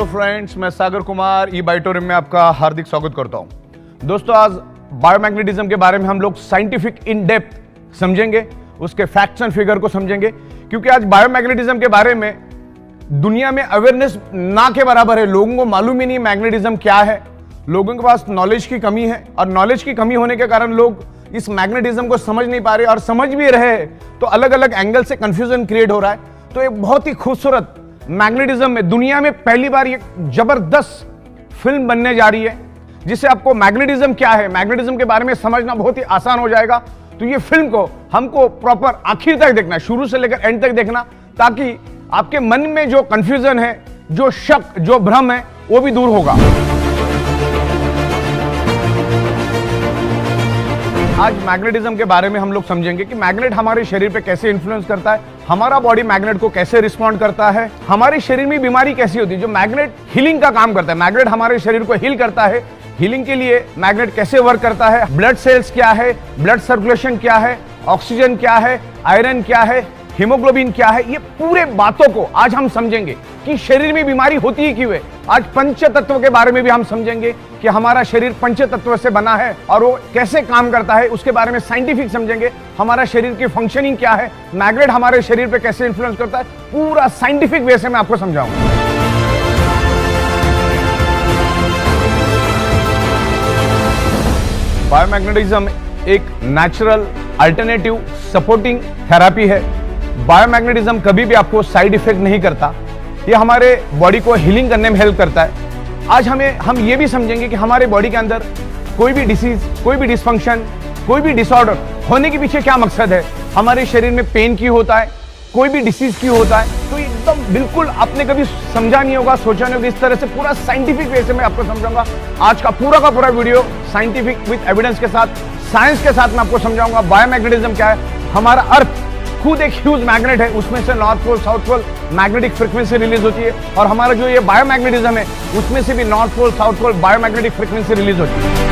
Friends, मैं सागर कुमार ई बायोटोरियम में आपका हार्दिक स्वागत करता हूं। दोस्तों, आज बायोमैग्नेटिज्म के बारे में हम लोग साइंटिफिक इन डेप्थ समझेंगे, उसके फैक्ट्स एंड फिगर को समझेंगे, क्योंकि आज बायोमैग्नेटिज्म के बारे में दुनिया में अवेयरनेस ना के बराबर है। लोगों को मालूम ही नहीं मैग्नेटिज्म क्या है, लोगों के पास नॉलेज की कमी है, और नॉलेज की कमी होने के कारण लोग इस मैग्नेटिज्म को समझ नहीं पा रहे, और समझ भी रहे तो अलग अलग एंगल से कंफ्यूजन क्रिएट हो रहा है। तो एक बहुत ही खूबसूरत मैग्नेटिज्म में दुनिया में पहली बार एक जबरदस्त फिल्म बनने जा रही है, जिससे आपको मैग्नेटिज्म क्या है, मैग्नेटिज्म के बारे में समझना बहुत ही आसान हो जाएगा। तो ये फिल्म को हमको प्रॉपर आखिर तक देखना, शुरू से लेकर एंड तक देखना, ताकि आपके मन में जो कंफ्यूजन है, जो शक, जो भ्रम है, वो भी दूर होगा। आज मैग्नेटिज्म के बारे में हम लोग समझेंगे कि मैग्नेट हमारे शरीर पे कैसे इन्फ्लुएंस करता है, हमारा बॉडी मैग्नेट को कैसे रिस्पॉन्ड करता है, हमारे शरीर में बीमारी कैसी होती है। जो मैग्नेट हीलिंग का काम करता है, मैग्नेट हमारे शरीर को हील करता है। हीलिंग के लिए मैग्नेट कैसे वर्क करता है, ब्लड सेल्स क्या है, ब्लड सर्कुलेशन क्या है, ऑक्सीजन क्या है, आयरन क्या है, हीमोग्लोबिन क्या है, ये पूरे बातों को आज हम समझेंगे कि शरीर में बीमारी होती ही क्यों है। आज पंच तत्व के बारे में भी हम समझेंगे कि हमारा शरीर पंच तत्व से बना है और वो कैसे काम करता है, उसके बारे में साइंटिफिक समझेंगे। हमारा शरीर की फंक्शनिंग क्या है, मैग्नेट हमारे शरीर पे कैसे इन्फ्लुएंस करता है, पूरा साइंटिफिक वे से मैं आपको समझाऊंगा। बायोमैग्नेटिज्म एक नेचुरल अल्टरनेटिव सपोर्टिंग थेरेपी है। बायोमैग्नेटिज्म कभी भी आपको साइड इफेक्ट नहीं करता, ये हमारे बॉडी को हीलिंग करने में हेल्प करता है। आज हम ये भी समझेंगे कि हमारे बॉडी के अंदर कोई भी डिसीज, कोई भी डिसफंक्शन, कोई भी डिसऑर्डर होने के पीछे क्या मकसद है, हमारे शरीर में पेन क्यों होता है, कोई भी डिसीज क्यों होता है। तो एकदम बिल्कुल आपने कभी समझा नहीं होगा, सोचा नहीं होगा, इस तरह से पूरा साइंटिफिक वे से मैं आपको समझाऊंगा। आज का पूरा वीडियो साइंटिफिक विद एविडेंस के साथ, साइंस के साथ मैं आपको समझाऊंगा बायोमैग्नेटिज्म क्या है। हमारा अर्थ खुद एक ह्यूज मैग्नेट है, उसमें से north pole south pole magnetic frequency release होती है, और हमारा जो ये बायोमैग्नेटिज्म है उसमें से भी north pole south pole biomagnetic frequency release होती है।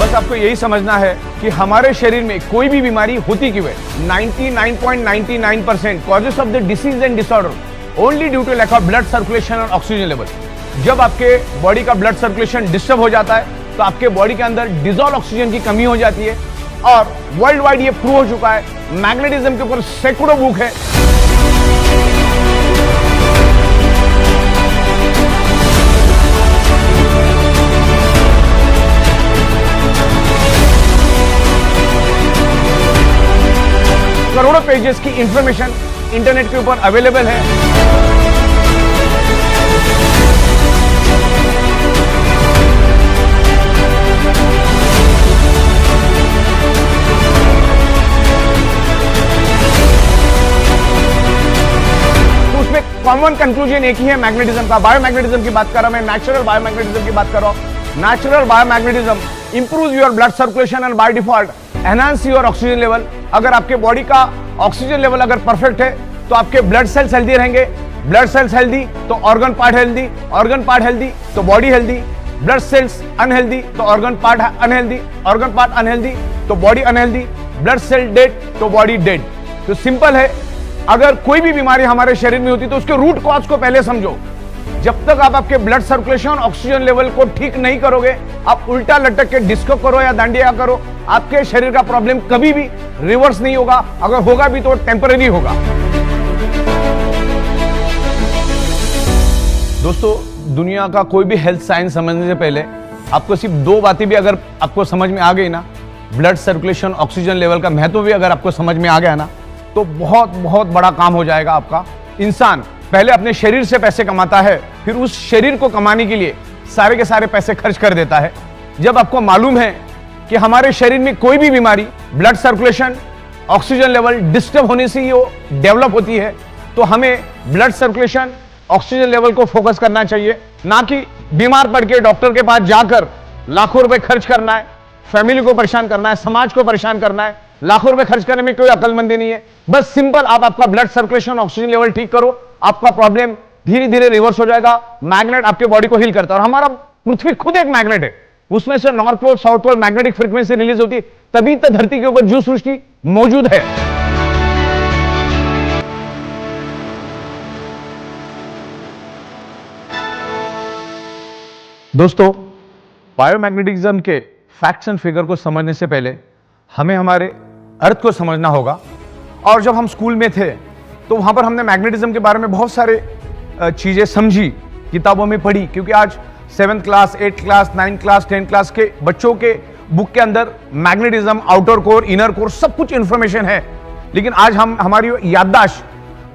बस आपको यही समझना है कि हमारे शरीर में कोई भी बीमारी होती क्यों है। 99.99% causes of the disease and disorder only due to lack of blood circulation और ऑक्सीजन लेवल। जब आपके बॉडी का ब्लड सर्कुलेशन डिस्टर्ब हो जाता है तो आपके बॉडी के अंदर डिजॉल्व ऑक्सीजन की कमी हो जाती है, और वर्ल्ड वाइड ये प्रूव हो चुका है। मैग्नेटिज्म के ऊपर सैकड़ों बुक है। करोड़ों पेजेस की इंफॉर्मेशन इंटरनेट के ऊपर अवेलेबल है। कॉमन कंक्लूजन एक ही है मैग्नेटिज्म का। बायोमैग्नेटिज्म की बात कर रहा हूं मैं, नेचुरल बायोमैग्नेटिज्म की बात कर रहा हूं। Natural biomagnetism improve your blood circulation and by default enhance your oxygen level. अगर आपके बॉडी का ऑक्सीजन लेवल अगर परफेक्ट है तो आपके ब्लड सेल्स हेल्दी रहेंगे, ब्लड सेल्स हेल्दी तो organ part healthy, organ part healthy तो body healthy, blood cells unhealthy तो organ part unhealthy, organ part unhealthy तो body unhealthy, blood cell dead तो बॉडी डेड। तो सिंपल है, अगर कोई भी बीमारी हमारे शरीर में होती तो उसके रूट कॉज को पहले समझो। जब तक आप आपके ब्लड सर्कुलेशन ऑक्सीजन लेवल को ठीक नहीं करोगे, आप उल्टा लटक के डिस्को करो या दांडिया करो, आपके शरीर का प्रॉब्लम कभी भी रिवर्स नहीं होगा। अगर होगा भी तो टेम्पररी होगा। दोस्तों, दुनिया का कोई भी हेल्थ साइंस समझने से पहले आपको सिर्फ दो बातें भी अगर आपको समझ में आ गई ना, ब्लड सर्कुलेशन ऑक्सीजन लेवल का महत्व भी अगर आपको समझ में आ गया ना, तो बहुत बड़ा काम हो जाएगा आपका। इंसान पहले अपने शरीर से पैसे कमाता है, फिर उस शरीर को कमाने के लिए सारे के सारे पैसे खर्च कर देता है। जब आपको मालूम है कि हमारे शरीर में कोई भी बीमारी blood circulation oxygen level disturb होने से ही वो डेवलप होती है, तो हमें ब्लड सर्कुलेशन ऑक्सीजन लेवल को फोकस करना चाहिए, ना कि बीमार पड़ के डॉक्टर के पास जाकर लाखों रुपए खर्च करना है, फैमिली को परेशान करना है, समाज को परेशान करना है। लाखों रुपए खर्च करने में कोई अक्लमंदी नहीं है। बस सिंपल आप आपका ब्लड सर्कुलेशन ऑक्सीजन लेवल ठीक करो, आपका प्रॉब्लम धीरे धीरे रिवर्स हो जाएगा। मैग्नेट आपके बॉडी को हील करता है, और हमारा पृथ्वी खुद एक मैग्नेट है, उसमें से north pole south pole magnetic frequency release होती है, तभी तो धरती के ऊपर जीव सृष्टि मौजूद है। दोस्तों, बायोमैग्नेटिज्म के फैक्ट्स एंड फिगर को समझने से पहले हमें हमारे अर्थ को समझना होगा। और जब हम स्कूल में थे तो वहां पर हमने मैग्नेटिज्म के बारे में बहुत सारे चीजें समझी, किताबों में पढ़ी, क्योंकि आज 7th class, 8th class, 9th class, 10th class के बच्चों के बुक के अंदर magnetism, outer core, inner core, सब कुछ इंफॉर्मेशन है। लेकिन आज हमारी याददाश्त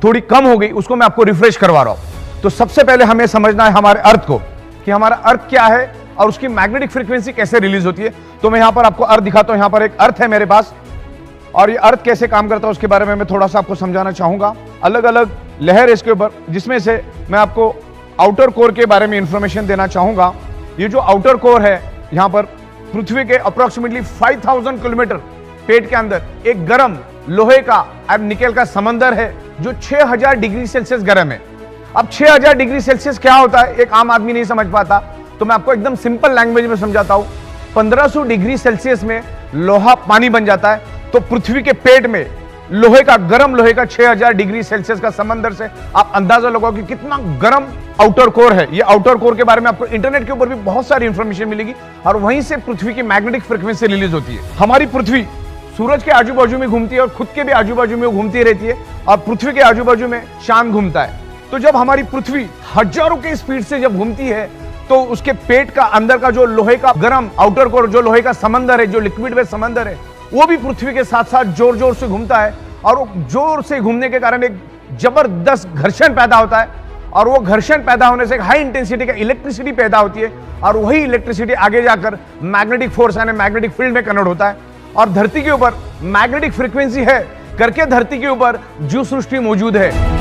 थोड़ी कम हो गई, उसको मैं आपको रिफ्रेश करवा रहा हूं। तो सबसे पहले हमें समझना है हमारे अर्थ को, कि हमारा अर्थ क्या है और उसकी मैग्नेटिक फ्रीक्वेंसी कैसे रिलीज होती है। तो मैं यहां पर आपको अर्थ दिखाता हूं। यहां पर एक अर्थ है मेरे पास, और ये अर्थ कैसे काम करता है उसके बारे में मैं थोड़ा सा आपको समझाना चाहूंगा। अलग अलग लहर इसके ऊपर, जिसमें से मैं आपको आउटर कोर के बारे में इंफॉर्मेशन देना चाहूंगा। ये जो आउटर कोर है, यहां पर पृथ्वी के अप्रोक्सीमेटली 5000 किलोमीटर पेट के अंदर एक गर्म लोहे का और निकेल का समंदर है, जो 6000 डिग्री सेल्सियस गर्म है। अब 6000 डिग्री सेल्सियस क्या होता है, एक आम आदमी नहीं समझ पाता, तो मैं आपको एकदम सिंपल लैंग्वेज में समझाता हूं। 1500 डिग्री सेल्सियस में लोहा पानी बन जाता है, तो पृथ्वी के पेट में लोहे का, गर्म लोहे का 6000 डिग्री सेल्सियस का समंदर से आप अंदाजा लगाओ कि कितना गर्म आउटर कोर है। ये आउटर कोर के बारे में आपको इंटरनेट के ऊपर भी बहुत सारी इंफॉर्मेशन मिलेगी, और वहीं से पृथ्वी की मैग्नेटिक फ्रीक्वेंसी रिलीज होती है। हमारी पृथ्वी सूरज के आजू बाजू में घूमती है और खुद के भी आजू बाजू में घूमती रहती है, और पृथ्वी के आजू बाजू में चांद घूमता है। तो जब हमारी पृथ्वी हजारों की स्पीड से जब घूमती है, तो उसके पेट का अंदर का जो लोहे का गर्म आउटर कोर, जो लोहे का समंदर है, जो लिक्विड में समंदर है, वो भी पृथ्वी के साथ साथ जोर जोर से घूमता है। और वो जोर से घूमने के कारण एक जबरदस्त घर्षण पैदा होता है, और वो घर्षण पैदा होने से एक हाई इंटेंसिटी का इलेक्ट्रिसिटी पैदा होती है, और वही इलेक्ट्रिसिटी आगे जाकर मैग्नेटिक फोर्स यानी मैग्नेटिक फील्ड में कन्वर्ट होता है। और धरती के ऊपर मैग्नेटिक फ्रीक्वेंसी है करके धरती के ऊपर जीव सृष्टि मौजूद है।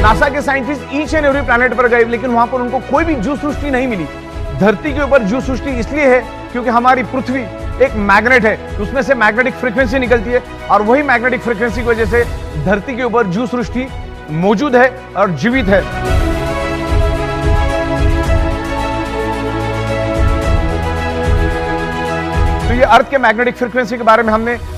नासा के scientist each and every planet पर गए, लेकिन वहां पर उनको कोई भी जीव सृष्टि नहीं मिली। धरती के ऊपर जीव सृष्टि इसलिए है क्योंकि हमारी पृथ्वी एक मैग्नेट है, उसमें से मैग्नेटिक फ्रीक्वेंसी निकलती है, और वही मैग्नेटिक फ्रीक्वेंसी की वजह से धरती के ऊपर जीव सृष्टि मौजूद है और जीवित है। तो ये अर्थ के मैग्नेटिक फ्रीक्वेंसी के बारे में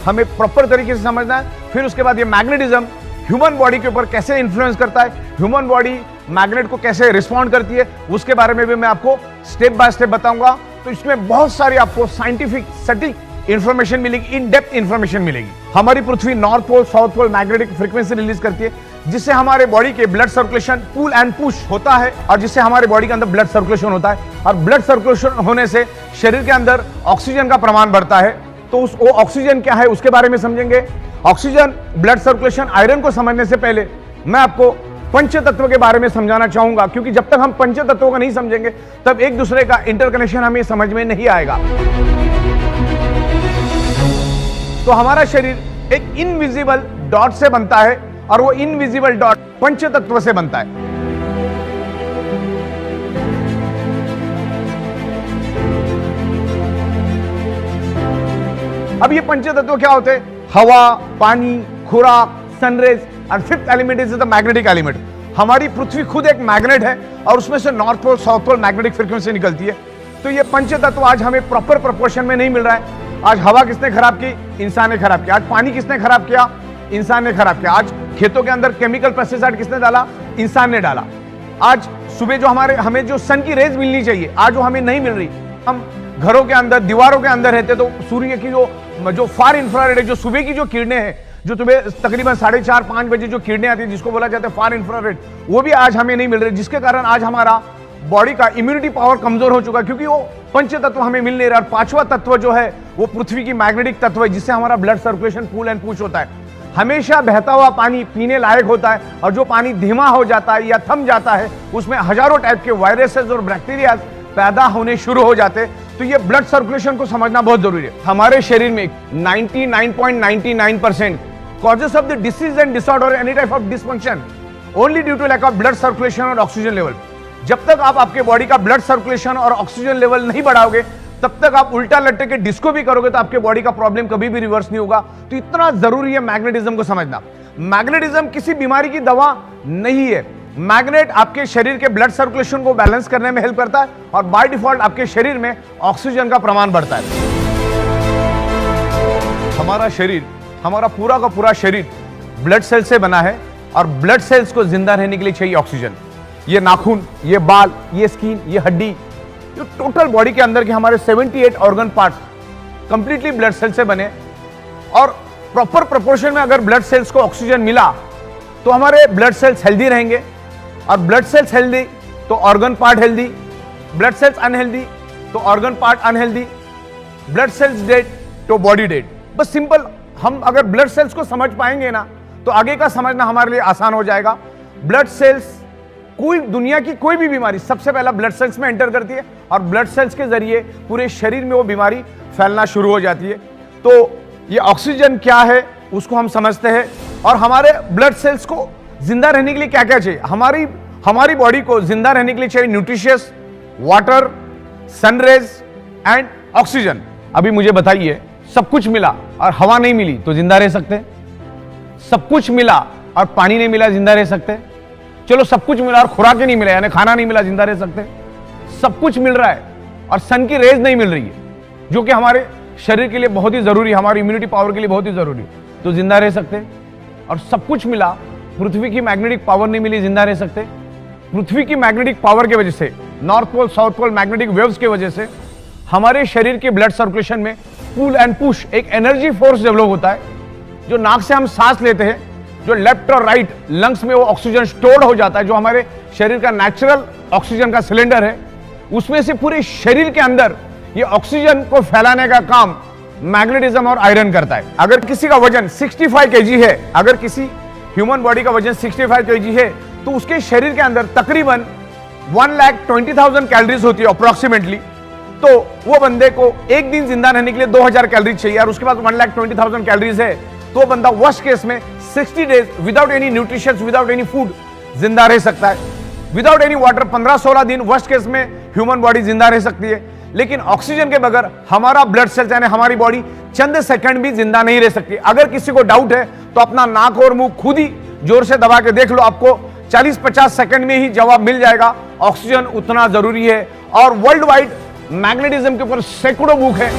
हमें प्रॉपर तरीके से समझना है। फिर उसके बाद ये मैग्नेटिज्म ह्यूमन बॉडी के ऊपर कैसे इन्फ्लुएंस करता है, ह्यूमन बॉडी मैग्नेट को कैसे रिस्पॉन्ड करती है, उसके बारे में भी मैं आपको स्टेप बाय स्टेप बताऊंगा। तो इसमें बहुत सारी आपको साइंटिफिक सटीक इंफॉर्मेशन मिलेगी, इन डेप्थ इंफॉर्मेशन मिलेगी। हमारी पृथ्वी north pole, south pole magnetic frequency release करती है, जिससे हमारे बॉडी के blood circulation pull and push होता है, और जिससे हमारे बॉडी के अंदर ब्लड सर्कुलेशन होता है, और ब्लड सर्कुलेशन होने से शरीर के अंदर ऑक्सीजन का प्रमाण बढ़ता है। तो वो ऑक्सीजन क्या है उसके बारे में समझेंगे। ऑक्सीजन, ब्लड सर्कुलेशन, आयरन को समझने से पहले मैं आपको पंच तत्व के बारे में समझाना चाहूंगा, क्योंकि जब तक हम पंच तत्वों को नहीं समझेंगे तब एक दूसरे का इंटरकनेक्शन हमें समझ में नहीं आएगा। तो हमारा शरीर एक इनविजिबल डॉट से बनता है, और वो इनविजिबल डॉट पंच तत्व से बनता है। अब ये पंच तत्व क्या होते हैं? हवा, पानी, खुराक, सनरेज, और fifth element is the magnetic element. हमारी पृथ्वी खुद एक मैग्नेट है, और उसमें से north pole, south pole magnetic frequency निकलती है। तो ये पंच तत्व आज हमें प्रॉपर प्रोपोर्शन में नहीं मिल रहा है। आज हवा किसने खराब की? इंसान ने खराब किया। आज पानी किसने खराब किया? इंसान ने खराब किया। आज खेतों के अंदर केमिकल पेस्टिसाइड किसने डाला? इंसान ने डाला। आज सुबह जो हमें जो सन की रेज मिलनी चाहिए, आज वो हमें नहीं मिल रही। हम घरों के अंदर, दीवारों के अंदर रहते, तो सूर्य की जो फार इंफ्रारेड है, जो सुबह की जो किरणें हैं, जो सुबह तकरीबन 4:30-5 बजे जो किरणें आती है, जिसको बोला जाता है फार इंफ्रारेड, वो भी आज हमें नहीं मिल रही, जिसके कारण आज हमारा बॉडी का इम्यूनिटी पावर कमजोर हो चुका है, क्योंकि वो पंच तत्व हमें मिल नहीं रहा। और पांचवा तत्व जो है वो पृथ्वी की मैग्नेटिक तत्व है, जिससे हमारा blood circulation pull and push होता है। हमेशा बहता हुआ पानी पीने लायक होता है, और जो पानी धीमा हो जाता है या थम जाता है, उसमें हजारों टाइप के वायरसेस और बैक्टीरिया पैदा होने शुरू हो जाते हैं। तो ये ब्लड सर्कुलेशन को समझना बहुत जरूरी है। हमारे शरीर में 99.99% causes of the disease and disorder any type of dysfunction only due to lack of blood circulation और ऑक्सीजन लेवल। जब तक आप आपके बॉडी का ब्लड सर्कुलेशन और ऑक्सीजन लेवल नहीं बढ़ाओगे, तब तक आप उल्टा लट्टे के डिस्को भी करोगे तो आपके बॉडी का प्रॉब्लम कभी भी रिवर्स नहीं होगा। तो इतना जरूरी है मैग्नेटिज्म को समझना। मैग्नेटिज्म किसी बीमारी की दवा नहीं है, मैग्नेट आपके शरीर के ब्लड सर्कुलेशन को बैलेंस करने में हेल्प करता है और बाय डिफॉल्ट आपके शरीर में ऑक्सीजन का प्रमाण बढ़ता है। हमारा शरीर, हमारा पूरा का पूरा शरीर ब्लड सेल से बना है और ब्लड सेल्स को जिंदा रहने के लिए चाहिए ऑक्सीजन। ये नाखून, ये बाल, ये स्किन, ये हड्डी, ये टोटल बॉडी के अंदर के हमारे 78 organ parts completely blood cell से बने और प्रॉपर प्रोपोर्शन में अगर ब्लड सेल्स को ऑक्सीजन मिला तो हमारे ब्लड सेल्स हेल्दी रहेंगे और ब्लड सेल्स हेल्दी तो organ part healthy, blood cells unhealthy तो organ part unhealthy, blood cells dead तो बॉडी डेड। बस सिंपल, हम अगर ब्लड सेल्स को समझ पाएंगे ना तो आगे का समझना हमारे लिए आसान हो जाएगा। ब्लड सेल्स, कोई दुनिया की कोई भी बीमारी सबसे पहला ब्लड सेल्स में एंटर करती है और ब्लड सेल्स के जरिए पूरे शरीर में वो बीमारी फैलना शुरू हो जाती है। तो ये ऑक्सीजन क्या है उसको हम समझते हैं और हमारे ब्लड सेल्स को जिंदा रहने के लिए क्या क्या चाहिए। हमारी बॉडी को जिंदा रहने के लिए चाहिए nutritious, water, sun rays and oxygen. अभी मुझे बताइए, सब कुछ मिला और हवा नहीं मिली तो जिंदा रह सकते? सब कुछ मिला और पानी नहीं मिला, जिंदा रह सकते? चलो सब कुछ मिला और खुराक ही नहीं मिला यानी खाना नहीं मिला, जिंदा रह सकते? सब कुछ मिल रहा है और सन की रेज नहीं मिल रही है जो कि हमारे शरीर के लिए बहुत ही जरूरी है, हमारी इम्यूनिटी पावर के लिए बहुत ही जरूरी है, तो जिंदा रह सकते? और सब कुछ मिला, पृथ्वी की मैग्नेटिक पावर नहीं मिली, जिंदा रह सकते? पृथ्वी की मैग्नेटिक पावर की वजह से, north pole south pole magnetic waves की वजह से हमारे शरीर के ब्लड सर्कुलेशन में पुल एंड पुश एक एनर्जी फोर्स डेवलप होता है। जो नाक से हम सांस लेते हैं, जो लेफ्ट और राइट लंग्स में वो ऑक्सीजन स्टोर्ड हो जाता है, जो हमारे शरीर का नेचुरल ऑक्सीजन का सिलेंडर है, उसमें से पूरे शरीर के अंदर ये ऑक्सीजन को फैलाने का काम मैग्नेटिज्म और आयरन करता है। अगर किसी का वजन 65 kg है, अगर किसी ह्यूमन बॉडी का वजन 65 kg है तो उसके शरीर के अंदर तकरीबन 1,20,000 कैलोरीज होती है अप्रोक्सीमेटली। तो वो बंदे को एक दिन जिंदा रहने के लिए 2000 कैलोरी चाहिए और उसके बाद 1,20,000 कैलोरीज है तो बंदा वर्स्ट केस में 60 days without any nutrition, without any food जिंदा रह सकता है। विदाउट एनी वाटर 15-16 दिन वर्स्ट केस में ह्यूमन बॉडी जिंदा रह सकती है। लेकिन ऑक्सीजन के बगैर हमारा ब्लड सेल यानी हमारी बॉडी चंद सेकंड भी जिंदा नहीं रह सकती। अगर किसी को डाउट है तो अपना नाक और मुंह खुद ही जोर से दबा के देख लो, आपको 40-50 सेकंड में ही जवाब मिल जाएगा। ऑक्सीजन उतना जरूरी है और वर्ल्ड वाइड मैग्नेटिज्म के ऊपर सैकड़ों बुक है।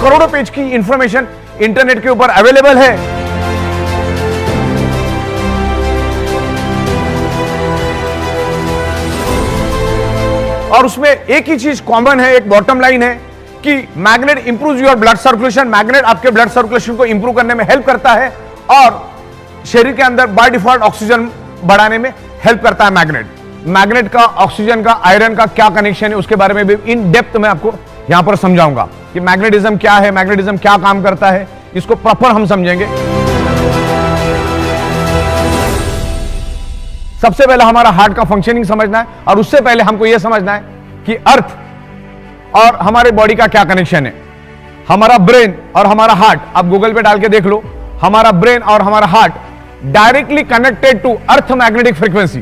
करोड़ों पेज की इंफॉर्मेशन इंटरनेट के ऊपर अवेलेबल है। और उसमें एक ही चीज कॉमन है, एक बॉटम लाइन है कि magnet improves your blood circulation. Magnet आपके ब्लड सर्कुलेशन को इंप्रूव करने में हेल्प करता है और शरीर के अंदर बाय डिफॉल्ट ऑक्सीजन बढ़ाने में हेल्प करता है मैग्नेट का ऑक्सीजन का, आयरन का क्या कनेक्शन है उसके बारे में भी इन डेप्थ में आपको यहां पर समझाऊंगा कि मैग्नेटिज्म क्या है, मैग्नेटिज्म क्या काम करता है, इसको प्रॉपर हम समझेंगे। सबसे पहले हमारा हार्ट का फंक्शनिंग समझना है और उससे पहले हमको यह समझना है कि अर्थ और हमारे बॉडी का क्या कनेक्शन है। हमारा ब्रेन और हमारा हार्ट, आप गूगल पे डाल के देख लो, हमारा ब्रेन और हमारा heart directly connected to earth magnetic frequency.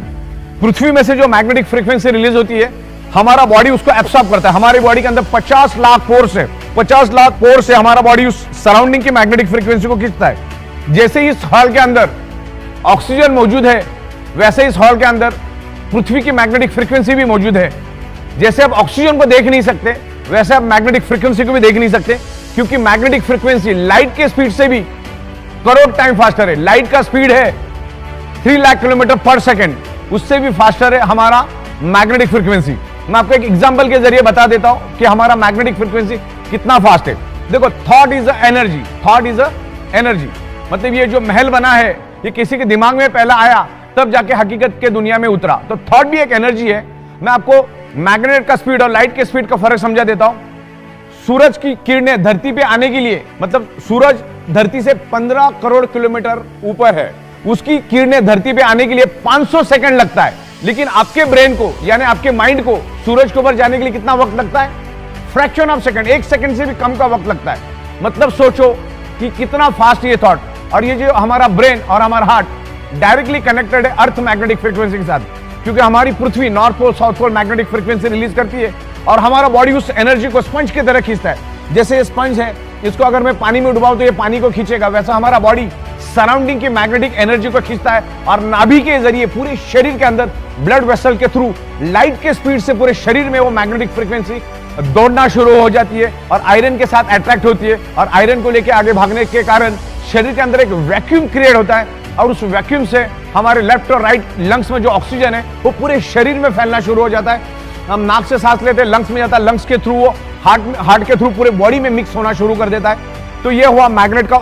पृथ्वी में से जो मैग्नेटिक फ्रीक्वेंसी रिलीज होती है हमारा बॉडी उसको एब्सॉर्ब करता है। हमारी बॉडी के अंदर 50 लाख पोर्स है, 50 लाख पोर्स से हमारा बॉडी उस सराउंडिंग की मैग्नेटिक फ्रीक्वेंसी को खींचता है। जैसे ही इस हॉल के अंदर ऑक्सीजन मौजूद है वैसे इस हॉल के अंदर पृथ्वी की मैग्नेटिक फ्रीक्वेंसी भी मौजूद है। जैसे आप ऑक्सीजन को देख नहीं सकते वैसे आप मैग्नेटिक फ्रीक्वेंसी को भी देख नहीं सकते, क्योंकि मैग्नेटिक फ्रीक्वेंसी लाइट के स्पीड से भी करोड़ टाइम फास्टर है। लाइट का स्पीड है 3 लाख किलोमीटर पर सेकेंड, उससे भी फास्टर है हमारा मैग्नेटिक फ्रीक्वेंसी। मैं आपको एक एग्जांपल के जरिए बता देता हूं कि हमारा मैग्नेटिक फ्रीक्वेंसी कितना फास्ट है। देखो, thought is a energy, thought is a energy. मतलब ये जो महल बना है ये किसी के दिमाग में पहला आया तब जाके हकीकत के दुनिया में उतरा, तो थॉट भी एक एनर्जी है। मैं आपको मैग्नेट का स्पीड और लाइट के स्पीड का फर्क समझा देता हूं। सूरज की किरणें धरती पे आने के लिए, मतलब सूरज धरती से 15 करोड़ किलोमीटर ऊपर है, उसकी किरणें धरती पे आने के लिए 500 सेकंड लगता है। लेकिन आपके ब्रेन को यानी आपके माइंड को सूरज के ऊपर जाने के लिए कितना वक्त लगता है? फ्रैक्शन ऑफ सेकंड, 1 सेकंड से भी कम का वक्त लगता है। मतलब सोचो कि कितना फास्ट ये थॉट। और ये जो हमारा ब्रेन और हमारा हार्ट डायरेक्टली कनेक्टेड है अर्थ मैग्नेटिक फ्रीक्वेंसी के साथ, क्योंकि हमारी पृथ्वी north pole south pole magnetic frequency release करती है और हमारा बॉडी उस एनर्जी को स्पंज की तरह खींचता है। जैसे ये स्पंज है, इसको अगर मैं पानी में डुबाऊं तो ये पानी को खींचेगा, वैसा हमारा बॉडी सराउंडिंग की मैग्नेटिक एनर्जी को खींचता है और नाभि के जरिए पूरे शरीर के अंदर ब्लड वेसल के थ्रू लाइट के स्पीड से पूरे शरीर में वो मैग्नेटिक फ्रीक्वेंसी दौड़ना शुरू हो जाती है और आयरन के साथ अट्रैक्ट होती है और आयरन को लेके आगे भागने के कारण शरीर के अंदर एक वैक्यूम क्रिएट होता है और उस वैक्यूम से हमारे लेफ्ट और राइट लंग्स में जो ऑक्सीजन है वो पूरे शरीर में फैलना शुरू हो जाता है। हम नाक से सांस लेते हैं, लंग्स में जाता है, लंग्स के थ्रू वो हार्ट के थ्रू पूरे बॉडी में मिक्स होना शुरू कर देता है। तो ये हुआ मैग्नेट का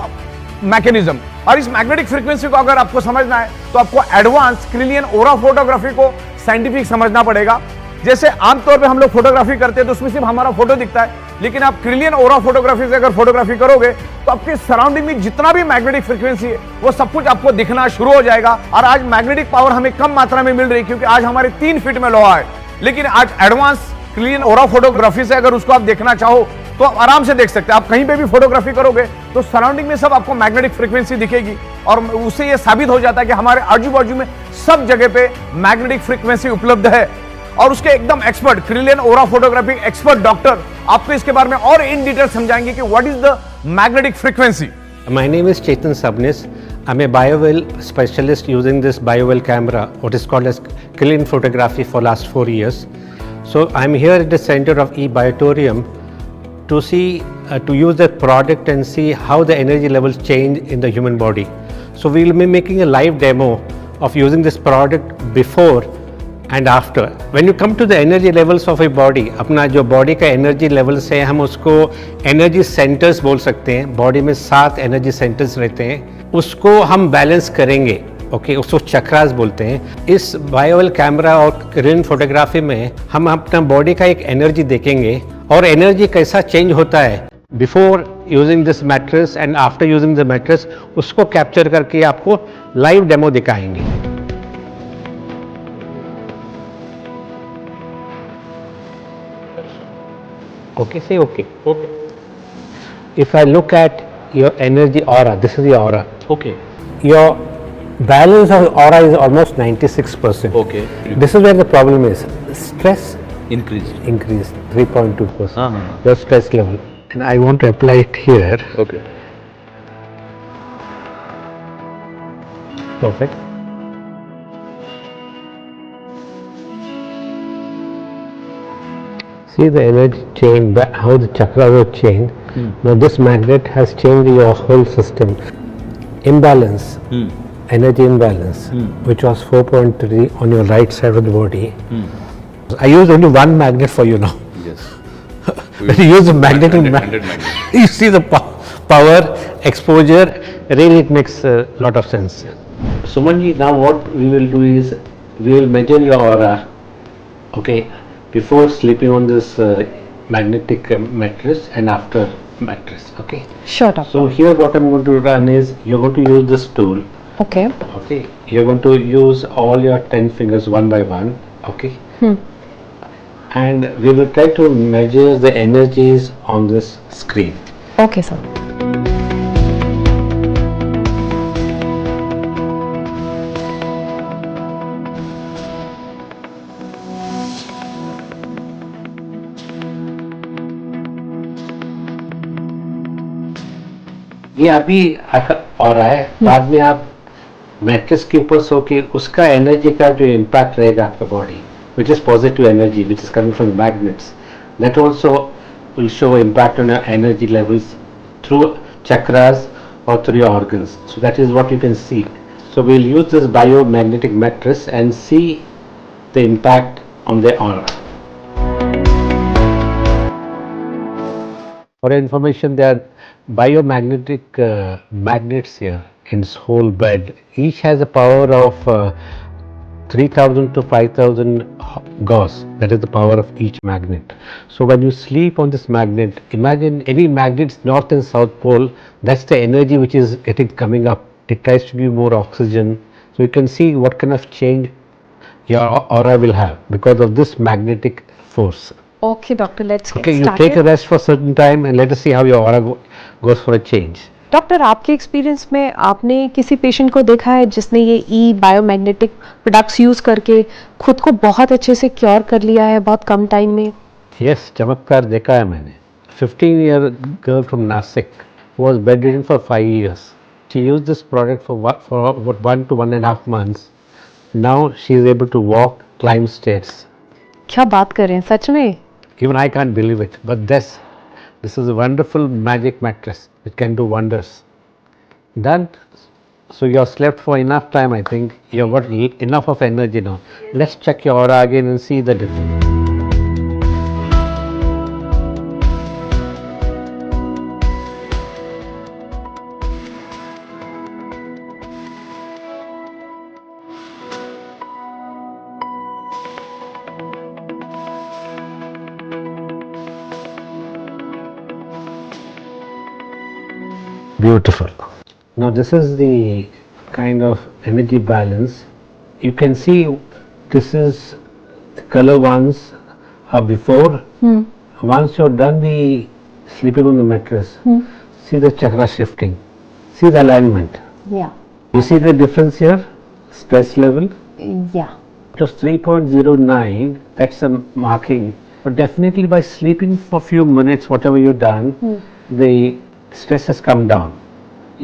मैकेनिज्म। और इस मैग्नेटिक फ्रीक्वेंसी को अगर आपको समझना है तो आपको एडवांस क्रिलियन ओरा फोटोग्राफी को साइंटिफिक समझना पड़ेगा। जैसे आमतौर पे हम लोग फोटोग्राफी करते हैं तो उसमें सिर्फ हमारा फोटो दिखता है, लेकिन आप क्रिलियन ओरा फोटोग्राफी से अगर फोटोग्राफी करोगे तो आपके सराउंडिंग में जितना भी मैग्नेटिक फ्रीक्वेंसी है वो सब कुछ आपको दिखना शुरू हो जाएगा। और आज मैग्नेटिक पावर हमें कम मात्रा में मिल रही है क्योंकि आज हमारे 3 फीट में लोहा है, लेकिन आज एडवांस क्लियन ओरा फोटोग्राफी से अगर उसको आप देखना चाहो तो आप आराम से देख सकते हैं। आप कहीं पे भी फोटोग्राफी करोगे तो सराउंडिंग में सब आपको मैग्नेटिक फ्रीक्वेंसी दिखेगी और उससे ये साबित हो जाता है कि हमारे आजू बाजू में सब जगह पे मैग्नेटिक फ्रीक्वेंसी उपलब्ध है। और उसके एकदम एक्सपर्ट क्रिलियन ओरा फोटोग्राफी एक्सपर्ट डॉक्टर आपको इसके बारे में और इन डिटेल समझाएंगे कि what is the magnetic frequency. My name is Chetan Sabnis. I'm a biowell specialist using this biowell camera, what is called as Krillin photography for last 4 years. So I'm here at the center of eBiotorium to see, to use that product and see how the energy levels change in the human body. So we'll be making a live demo of using this product before and after. When you come to the energy levels of a body, अपना जो body का energy levels है हम उसको energy centres बोल सकते हैं। Body में 7 एनर्जी सेंटर्स रहते हैं, उसको हम बैलेंस करेंगे। ओके, उसको चक्रास बोलते हैं। इस बायोवेल कैमरा और क्रिलिन फोटोग्राफी में हम अपना बॉडी का एक एनर्जी देखेंगे और एनर्जी कैसा चेंज होता है before using this mattress and after using the mattress, उसको कैप्चर करके आपको लाइव डेमो दिखाएंगे। Okay, say okay. Okay. If I look at your energy aura, this is your aura. Okay. Your balance of aura is almost 96%. Okay. This is where the problem is. Stress Increased. increased 3.2%. Uh-huh. Your stress level. And I want to apply it here. Okay. Perfect. See the energy change, how the chakras are changed. Now this magnet has changed your whole system. Imbalance, energy imbalance, which was 4.3 on your right side of the body. I use only one magnet for you now. Yes. When you use a magnetic 100 magnet. you see the power, exposure, really it makes a lot of sense. Sumanji, now what we will do is, we will measure your aura, okay, before sleeping on this magnetic mattress and after mattress, okay. Sure, doctor. So here what I'm going to run is, you're going to use this tool, Okay. okay. You're going to use all your 10 fingers one by one, okay. And we will try to measure the energies on this screen. Okay, sir. ये अभी और है, बाद में आप mattress के ऊपर सो के उसका एनर्जी का जो इम्पैक्ट रहेगा आपका body, which is positive energy which is coming from the magnets, that also will show impact on your energy levels through chakras or through your organs. So that is what you can see. So we'll use this biomagnetic mattress and see the impact on the aura. For your information, there are biomagnetic magnets here in this whole bed. Each has a power of 3000 to 5000 Gauss. That is the power of each magnet. So when you sleep on this magnet, imagine any magnet's north and south pole, that's the energy which is coming up. It tries to give more oxygen. So you can see what kind of change your aura will have because of this magnetic force. Okay, doctor, let's get Okay, you started. take a rest for a certain time and let us see how your aura goes for a change. Doctor, आपके experience में आपने किसी patient को देखा है जिसने ये ई biomagnetic products use करके खुद को बहुत अच्छे से क्योर कर लिया है बहुत कम टाइम में? Yes, चमत्कार देखा है मैंने. 15-year girl from Nasik was bedridden for 5 years. She used this product for about 1 to 1.5 months. Now she is able to walk, climb stairs. क्या बात कर रहे हैं, सच में? Even I can't believe it. But this is a wonderful magic mattress which can do wonders. Done. So you have slept for enough time, I think. You have got enough of energy now. Let's check your aura again and see the difference. Beautiful. Now this is the kind of energy balance. You can see this is the color ones are before. Once you're done the sleeping on the mattress, see the chakra shifting. See the alignment. Yeah. You see the difference here? Stress level. Yeah. Just 3.09, that's a marking. But definitely by sleeping for a few minutes, whatever you've done, the stress has come down.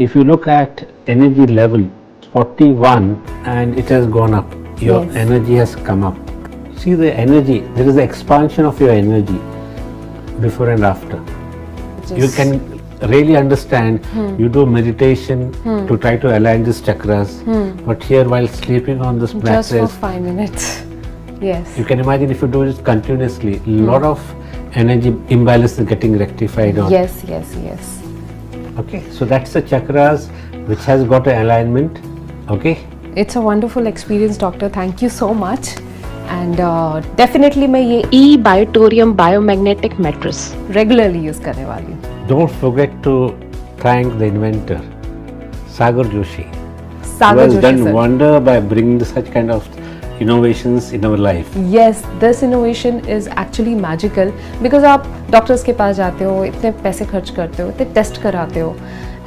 If you look at energy level, 41 and it has gone up. Your Yes. energy has come up. See the energy, there is the expansion of your energy before and after. You can really understand, you do meditation to try to align these chakras, but here while sleeping on this Just mattress, for 5 minutes. Yes. you can imagine if you do it continuously, a lot of energy imbalance is getting rectified on. Yes, yes, yes. Okay, so that's the chakras which has got an alignment. Okay, It's a wonderful experience, doctor. Thank you so much. And definitely मैं ये e-Biotorium Biomagnetic Mattress regularly use करने वाली हूँ. don't forget to thank the inventor, Sagar Joshi, Sagar who has Joshi done sir. wonder by bringing such kind of innovations in our life. Yes, this innovation is actually magical because आप doctors के पास जाते हो, इतने पैसे खर्च करते हो, इतने टेस्ट कराते हो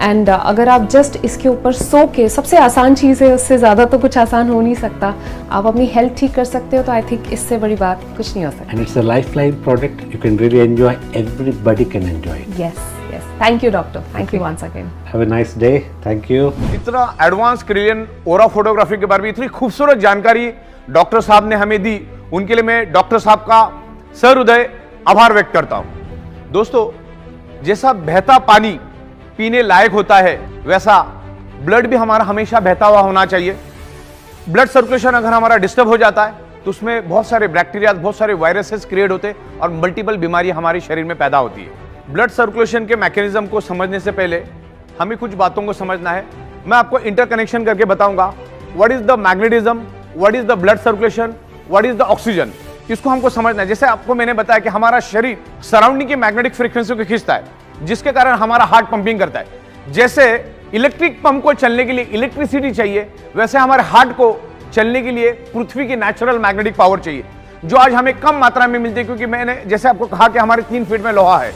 एंड अगर आप जस्ट इसके ऊपर सो के, सबसे आसान चीज़ है, उससे ज़्यादा तो कुछ आसान हो नहीं सकता. आप अपनी हेल्थ ठीक कर सकते हो तो आई थिंक इससे बड़ी बात कुछ नहीं हो सकती. And it's a lifeline product, you can really enjoy, everybody can enjoy it. Yes, yes. Thank you, doctor. Thank you once again. Have a nice day, thank you. इतना एडवांस क्रिलियन ओरा photography के बारे में इतनी खूबसूरत जानकारी doctor साहब ने हमें दी, उनके लिए मैं डॉक्टर साहब का सहृदय आभार व्यक्त करता हूं. दोस्तों, जैसा बहता पानी पीने लायक होता है, वैसा ब्लड भी हमारा हमेशा बहता हुआ होना चाहिए. ब्लड सर्कुलेशन अगर हमारा डिस्टर्ब हो जाता है तो उसमें बहुत सारे बैक्टीरिया, बहुत सारे वायरसेस क्रिएट होते हैं और मल्टीपल बीमारी हमारे शरीर में पैदा होती है. ब्लड सर्कुलेशन के मैकेनिज्म को समझने से पहले हमें कुछ बातों को समझना है. मैं आपको इंटरकनेक्शन करके बताऊंगा. What is the magnetism, what is the blood circulation, what is the oxygen. इसको हमको समझना है. जैसे आपको मैंने बताया कि हमारा शरीर सराउंडिंग की मैग्नेटिक फ्रीक्वेंसी को खींचता है, जिसके कारण हमारा हार्ट पंपिंग करता है. जैसे इलेक्ट्रिक पंप को चलने के लिए इलेक्ट्रिसिटी चाहिए, वैसे हमारे हार्ट को चलने के लिए पृथ्वी की नेचुरल मैग्नेटिक पावर चाहिए, जो आज हमें कम मात्रा में मिलती है. क्योंकि मैंने जैसे आपको कहा कि हमारे 3 फीट में लोहा है.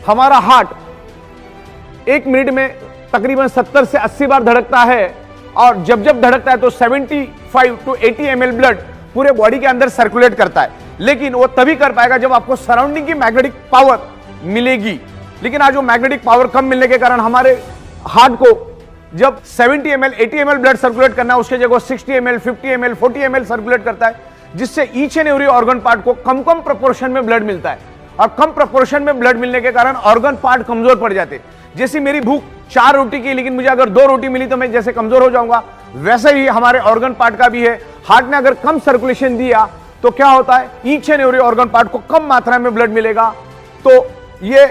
हमारा हार्ट 1 मिनट में तकरीबन 70 से 80 बार धड़कता है और जब जब धड़कता है तो 75 टू 80 ml ब्लड पूरे बॉडी के अंदर सर्कुलेट करता है. लेकिन वो तभी कर पाएगा जब आपको सराउंडिंग की मैग्नेटिक पावर मिलेगी. लेकिन आज वो मैग्नेटिक पावर कम मिलने के कारण हमारे हार्ट को जब 70 ml 80 ml ब्लड सर्कुलेट करना है, उसके जगह 60 ml 50 ml 40 ml सर्कुलेट करता है, जिससे each and every organ part को कम कम प्रोपोर्शन में ब्लड मिलता है. और कम प्रोपोर्शन में ब्लड मिलने के कारण ऑर्गन पार्ट कमजोर पड़ जाते हैं. जैसे मेरी भूख 4 रोटी की, लेकिन मुझे अगर 2 रोटी मिली तो मैं जैसे कमजोर हो जाऊंगा, वैसे ही हमारे ऑर्गन पार्ट का भी है. हार्ट ने अगर कम सर्कुलेशन दिया तो क्या होता है, each and every organ part को कम मात्रा में ब्लड मिलेगा. तो ये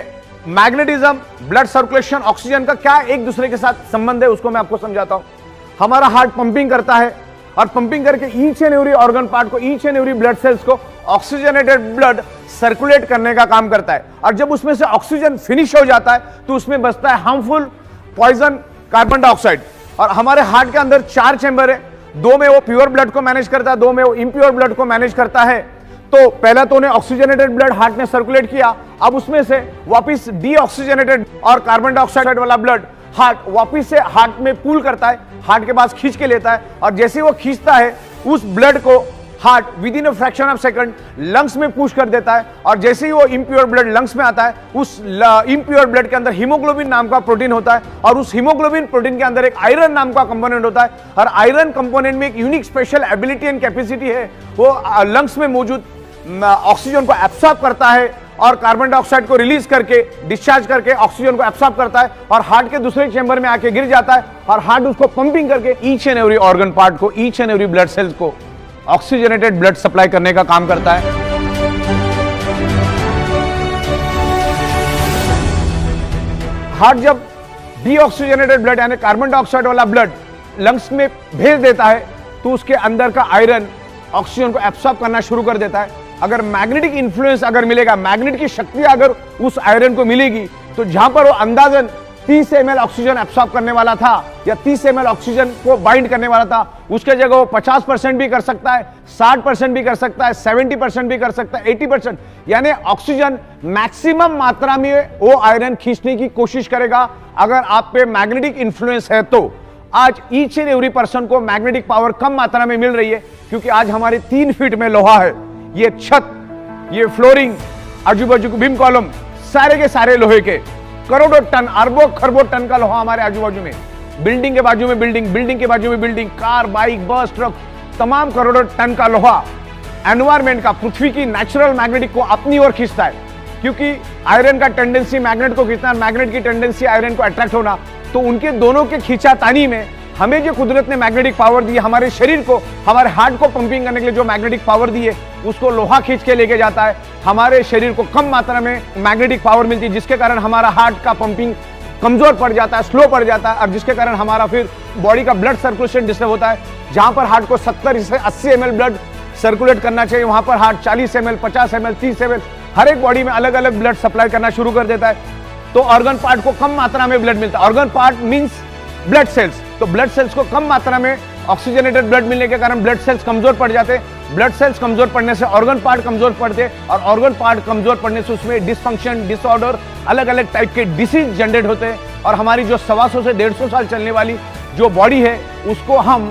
मैग्नेटिज्म, ब्लड सर्कुलेशन, ऑक्सीजन का क्या एक दूसरे के साथ संबंध है, उसको मैं आपको समझाता हूं. हमारा हार्ट पंपिंग करता है और पंपिंग करके each and every organ part को, each and every blood cells को ऑक्सीजनेटेड ब्लड सर्कुलेट करने का काम करता है. और जब उसमें से ऑक्सीजन फिनिश हो जाता है तो उसमें बचता है हार्मफुल पॉइजन कार्बन डाइऑक्साइड. और हमारे हार्ट के अंदर 4 चैम्बर है. 2 में वो प्योर ब्लड को मैनेज करता है, 2 में वो इम्प्योर ब्लड को मैनेज करता है. तो पहला तो उन्हें ऑक्सीजनेटेड ब्लड हार्ट ने सर्कुलेट किया, अब उसमें से वापस डीऑक्सीजनेटेड और कार्बन डाइऑक्साइड वाला ब्लड हार्ट वापस से हार्ट में पूल करता है, हार्ट के पास खींच के लेता है. और जैसे वो खींचता है उस ब्लड को heart with in a fraction of second lungs में पुश कर देता है, और जैसे ही वो इम्प्योर ब्लड लंग्स में आता है, उस इम्प्योर ब्लड के अंदर हीमोग्लोबिन नाम का प्रोटीन होता है, और उस हीमोग्लोबिन प्रोटीन के अंदर एक आयरन नाम का कंपोनेंट होता है, और आयरन कंपोनेंट में एक unique special ability and capacity है, वो लंग्स में मौजूद ऑक्सीजन को एब्सॉर्ब करता है और कार्बन डाइऑक्साइड को रिलीज करके डिस्चार्ज करके ऑक्सीजन को एब्सॉर्ब करता है, और हार्ट के दूसरे चेंबर में आके गिर जाता है, और हार्ट उसको पंपिंग करके each and every organ part को, each and every blood cells को ऑक्सीजनेटेड ब्लड सप्लाई करने का काम करता है। हार्ट जब डीऑक्सीजनेटेड ब्लड यानी कार्बन डाइऑक्साइड वाला ब्लड लंग्स में भेज देता है, तो उसके अंदर का आयरन ऑक्सीजन को एब्सॉर्ब करना शुरू कर देता है। अगर मैग्नेटिक इन्फ्लुएंस अगर मिलेगा, मैग्नेट की शक्ति अगर उस आयरन को मिलेगी, तो जहां पर वो अंदाजन 30 ml ऑक्सीजन एब्सॉर्ब करने वाला था या 30 ml ऑक्सीजन को बाइंड करने वाला था, उसके जगह वो 50% भी कर सकता है, 60% भी कर सकता है, 70% भी कर सकता है, 80%, यानी ऑक्सीजन मैक्सिमम मात्रा में वो आयरन खींचने की कोशिश करेगा अगर आप पे मैग्नेटिक इन्फ्लुएंस है तो। आज ईच एंड एवरी पर्सन को मैग्नेटिक पावर कम मात्रा में मिल रही है, क्योंकि आज हमारे 3 फीट में लोहा है, ये छत, ये फ्लोरिंग, आजू बाजू बीम कॉलम, सारे के सारे लोहे के, करोड़ों टन, अरबों खरबों टन का लोहा हमारे आजू बाजू में, बिल्डिंग के बाजू में बिल्डिंग, बिल्डिंग के बाजू में बिल्डिंग, कार, बाइक, बस, ट्रक, तमाम करोड़ों टन का लोहा एनवायरमेंट का, पृथ्वी की नेचुरल मैग्नेटिक को अपनी ओर खींचता है, क्योंकि आयरन का टेंडेंसी मैग्नेट को खींचना, मैग्नेट की टेंडेंसी आयरन को अट्रैक्ट होना, तो उनके दोनों के खींचातानी में हमें जो कुदरत ने मैग्नेटिक पावर दी है, हमारे शरीर को, हमारे हार्ट को पंपिंग करने के लिए जो मैग्नेटिक पावर दी है, उसको लोहा खींच के लेके जाता है। हमारे शरीर को कम मात्रा में मैग्नेटिक पावर मिलती है, जिसके कारण हमारा हार्ट का पंपिंग कमजोर पड़ जाता है, स्लो पड़ जाता है, और जिसके कारण हमारा फिर बॉडी का ब्लड सर्कुलेशन डिस्टर्ब होता है। जहां पर हार्ट को 70 से 80 ml ब्लड सर्कुलेट करना चाहिए, वहां पर हार्ट 40 ml, 50 ml, 30 ml, हर एक बॉडी में अलग अलग ब्लड सप्लाई करना शुरू कर देता है, तो ऑर्गन पार्ट को कम मात्रा में ब्लड मिलता है। Organ part means blood cells, तो ब्लड सेल्स को कम मात्रा में ऑक्सीजनेटेड ब्लड मिलने के कारण ब्लड सेल्स कमजोर पड़ जाते हैं। ब्लड सेल्स कमजोर पड़ने से ऑर्गन पार्ट कमजोर पड़ते हैं, और ऑर्गन पार्ट कमजोर पड़ने से उसमें डिसफंक्शन, डिसऑर्डर, अलग अलग टाइप के डिसीज जनरेट होते हैं, और हमारी जो 125 से 150 साल चलने वाली जो बॉडी है, उसको हम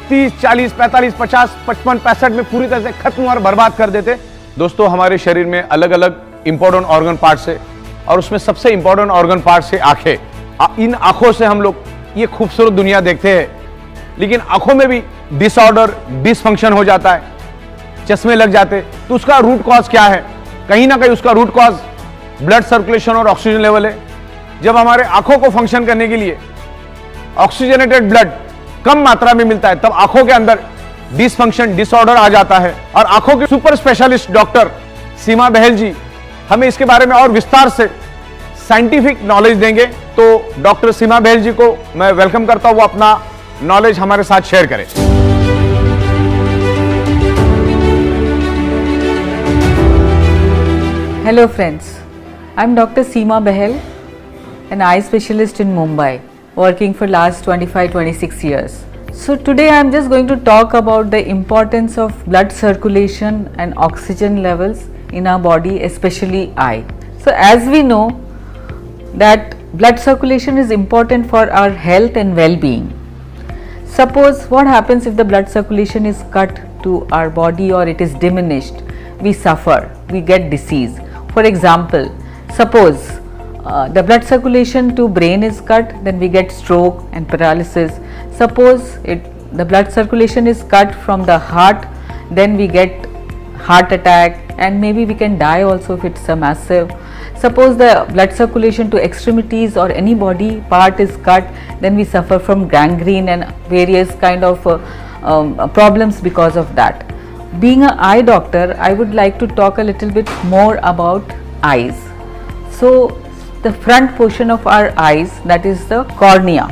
30, 40, 45, 50, 55, 65 में पूरी तरह से खत्म और बर्बाद कर देते। दोस्तों, हमारे शरीर में अलग अलग इंपॉर्टेंट ऑर्गन पार्ट्स है, और उसमें सबसे इंपॉर्टेंट ऑर्गन पार्ट्स है आंखें। इन आंखों से हम लोग ये खूबसूरत दुनिया देखते हैं, लेकिन आंखों में भी डिसऑर्डर, डिसफंक्शन हो जाता है, चश्मे लग जाते, तो उसका रूट कॉज क्या है? कहीं ना कहीं उसका रूट कॉज ब्लड सर्कुलेशन और ऑक्सीजन लेवल है। जब हमारे आंखों को फंक्शन करने के लिए ऑक्सीजनेटेड ब्लड कम मात्रा में मिलता है, तब आंखों के अंदर डिसफंक्शन, डिसऑर्डर आ जाता है। और आंखों के सुपर स्पेशलिस्ट डॉक्टर सीमा बहल जी हमें इसके बारे में और विस्तार से साइंटिफिक नॉलेज देंगे, तो डॉक्टर सीमा बहल जी को मैं वेलकम करता हूं, वो अपना नॉलेज हमारे साथ शेयर करें। Hello friends, I'm Dr. Seema Bahel, an eye specialist in Mumbai, working for last 25-26 years. So today I'm just going to talk about the importance of blood circulation and oxygen levels in our body, especially eye. So as we know that blood circulation is important for our health and well-being. Suppose what happens if the blood circulation is cut to our body or it is diminished, we suffer, we get disease. For example, suppose the blood circulation to brain is cut, then we get stroke and paralysis. Suppose the blood circulation is cut from the heart, then we get heart attack, and maybe we can die also if it's a massive. Suppose the blood circulation to extremities or any body part is cut, then we suffer from gangrene and various kind of problems because of that. Being an eye doctor, I would like to talk a little bit more about eyes. So the front portion of our eyes, that is the cornea.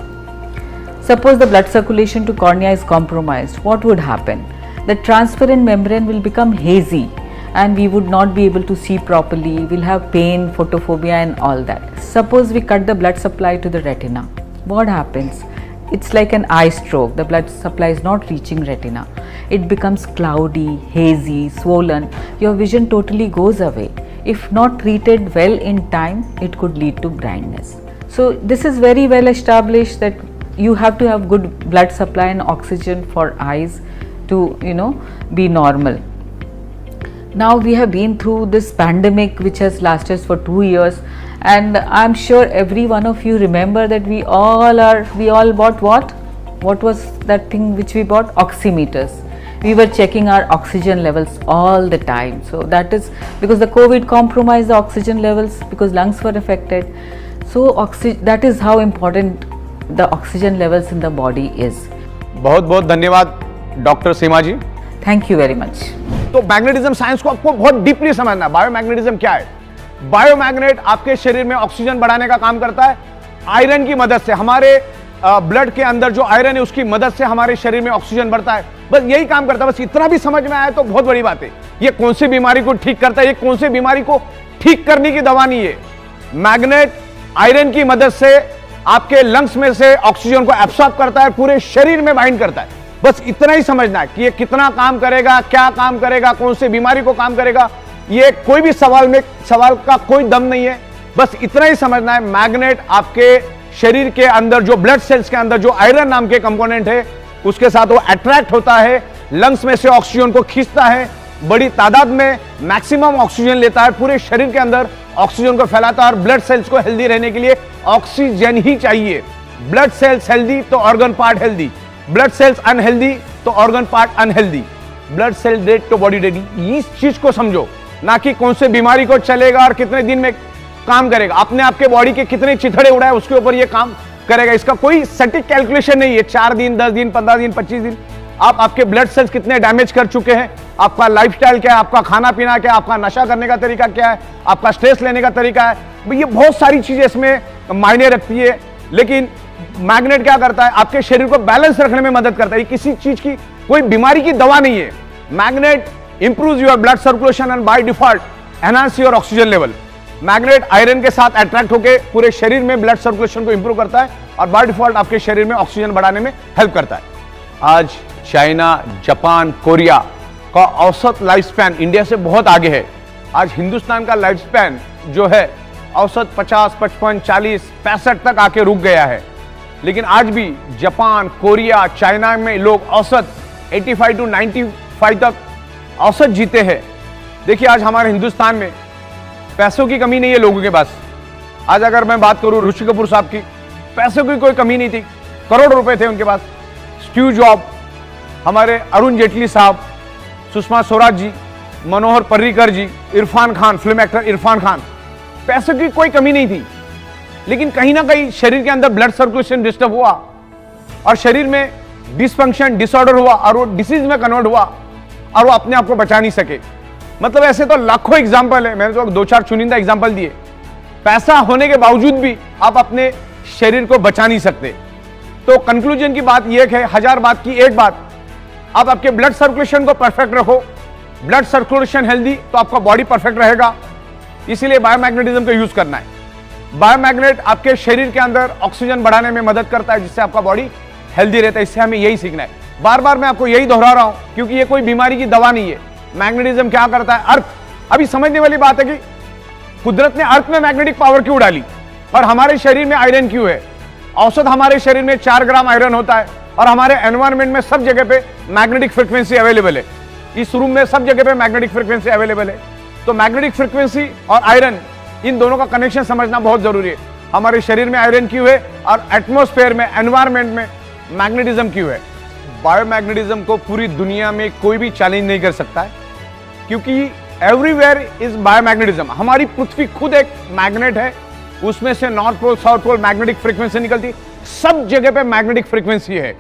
Suppose the blood circulation to cornea is compromised, what would happen? The transparent membrane will become hazy and we would not be able to see properly, we'll have pain, photophobia and all that. Suppose we cut the blood supply to the retina, what happens? It's like an eye stroke, the blood supply is not reaching retina. It becomes cloudy, hazy, swollen, your vision totally goes away. If not treated well in time, it could lead to blindness. So this is very well established that you have to have good blood supply and oxygen for eyes to be normal. Now we have been through this pandemic which has lasted for 2 years, and I'm sure every one of you remember that we all bought what was that thing which we bought? Oximeters. We were checking our oxygen levels all the time. So that is because the COVID compromised the oxygen levels because lungs were affected. So that is how important the oxygen levels in the body is. बहुत बहुत धन्यवाद doctor Seema ji. Thank you very much. तो magnetism science को आपको बहुत deeply समझना है। Biomagnetism क्या है? बायोमैग्नेट आपके शरीर में ऑक्सीजन बढ़ाने का काम करता है आयरन की मदद से। हमारे ब्लड के अंदर जो आयरन है उसकी मदद से हमारे शरीर में ऑक्सीजन बढ़ता है, बस यही काम करता है। बस इतना भी समझ में आया तो बहुत बड़ी बात है। ये कौन सी बीमारी को ठीक करता है, ये कौन सी बीमारी को ठीक करने की दवा नहीं है। मैग्नेट आयरन की मदद से आपके लंग्स में से ऑक्सीजन को एब्सॉर्ब करता है, पूरे शरीर में बाइंड करता है। बस इतना ही समझना है कि ये कितना काम करेगा, क्या काम करेगा, कौन सी बीमारी को काम करेगा, ये कोई भी सवाल का कोई दम नहीं है। बस इतना ही समझना है, मैग्नेट आपके शरीर के अंदर जो ब्लड सेल्स के अंदर जो आयरन नाम के कंपोनेंट है उसके साथ वो अट्रैक्ट होता है, लंग्स में से ऑक्सीजन को खींचता है, बड़ी तादाद में मैक्सिमम ऑक्सीजन लेता है, पूरे शरीर के अंदर ऑक्सीजन को फैलाता है। और ब्लड सेल्स को हेल्दी रहने के लिए ऑक्सीजन ही चाहिए। ब्लड सेल्स हेल्दी तो organ part healthy, blood cells unhealthy तो organ part unhealthy. Blood cell dead तो बॉडी डेड। इस चीज को समझो, ना कि कौन से बीमारी को चलेगा और कितने दिन में काम करेगा। अपने आपके बॉडी के कितने चिथड़े उड़ाए उसके ऊपर ये काम करेगा। इसका कोई सटीक कैलकुलेशन नहीं है। 4 दिन, 10 दिन, 15 दिन, 25 दिन आप आपके ब्लड सेल्स कितने डैमेज कर चुके हैं, आपका लाइफस्टाइल क्या है, आपका खाना पीना क्या है, आपका नशा करने का तरीका क्या है, आपका स्ट्रेस लेने का तरीका है, ये बहुत सारी चीजें इसमें मायने रखती है। लेकिन मैग्नेट क्या करता है, आपके शरीर को बैलेंस रखने में मदद करता है। किसी चीज की कोई बीमारी की दवा नहीं है। Magnet improves your blood circulation and by default enhance your oxygen level. Magnet iron के साथ अट्रैक्ट होकर पूरे शरीर में ब्लड सर्कुलेशन को इंप्रूव करता है और बाय डिफॉल्ट आपके शरीर में ऑक्सीजन बढ़ाने में हेल्प करता है। आज चाइना, जापान, कोरिया का औसत लाइफ स्पैन इंडिया से बहुत आगे है। आज हिंदुस्तान का लाइफ स्पैन जो है औसत 50, 55, 40, 65 तक आके रुक गया है। लेकिन आज भी जापान, कोरिया, चाइना में लोग औसत 85 to 95 तक औसत जीते हैं। देखिए आज हमारे हिंदुस्तान में पैसों की कमी नहीं है लोगों के पास। आज अगर मैं बात करूं ऋषि कपूर साहब की, पैसों की कोई कमी नहीं थी, करोड़ रुपए थे उनके पास। स्टीव जॉब, हमारे अरुण जेटली साहब, सुषमा स्वराज जी, मनोहर पर्रिकर जी, इरफान खान, फिल्म एक्टर इरफान खान, पैसों की कोई कमी नहीं थी। लेकिन कहीं ना कहीं शरीर के अंदर ब्लड सर्कुलेशन डिस्टर्ब हुआ और शरीर में डिसफंक्शन, डिसऑर्डर हुआ और वो डिसीज में कन्वर्ट हुआ और वो अपने आप को बचा नहीं सके। मतलब ऐसे तो लाखों एग्जाम्पल है, मैंने तो 2-4 चुनिंदा एग्जाम्पल दिए। पैसा होने के बावजूद भी आप अपने शरीर को बचा नहीं सकते। तो कंक्लूजन की बात यह है, 1000 बात की एक बात, आप आपके ब्लड सर्कुलेशन को परफेक्ट रखो। ब्लड सर्कुलेशन हेल्दी तो आपका बॉडी परफेक्ट रहेगा। इसीलिए बायोमैग्नेटिज्म का यूज करना है। बायोमैग्नेट आपके शरीर के अंदर ऑक्सीजन बढ़ाने में मदद करता है, जिससे आपका बॉडी हेल्दी रहता है। इससे हमें यही सीखना है। बार बार मैं आपको यही दोहरा रहा हूं क्योंकि ये कोई बीमारी की दवा नहीं है। मैग्नेटिज्म क्या करता है, अर्थ, अभी समझने वाली बात है कि कुदरत ने अर्थ में मैग्नेटिक पावर क्यों डाली और हमारे शरीर में आयरन क्यों है। औसत हमारे शरीर में 4 ग्राम आयरन होता है और हमारे एनवायरमेंट में सब जगह पे मैग्नेटिक फ्रीक्वेंसी अवेलेबल है। इस रूम में सब जगह पे मैग्नेटिक फ्रीक्वेंसी अवेलेबल है। तो मैग्नेटिक फ्रीक्वेंसी और आयरन, इन दोनों का कनेक्शन समझना बहुत जरूरी है। हमारे शरीर में आयरन क्यों है और एटमॉस्फेयर में, एनवायरमेंट में मैग्नेटिज्म क्यों है। बायोमैग्नेटिज्म को पूरी दुनिया में कोई भी चैलेंज नहीं कर सकता है क्योंकि एवरीवेयर इज बायोमैग्नेटिज्म। हमारी पृथ्वी खुद एक मैग्नेट है, उसमें से north pole, south pole magnetic frequency निकलती, सब जगह पे मैग्नेटिक फ्रीक्वेंसी है।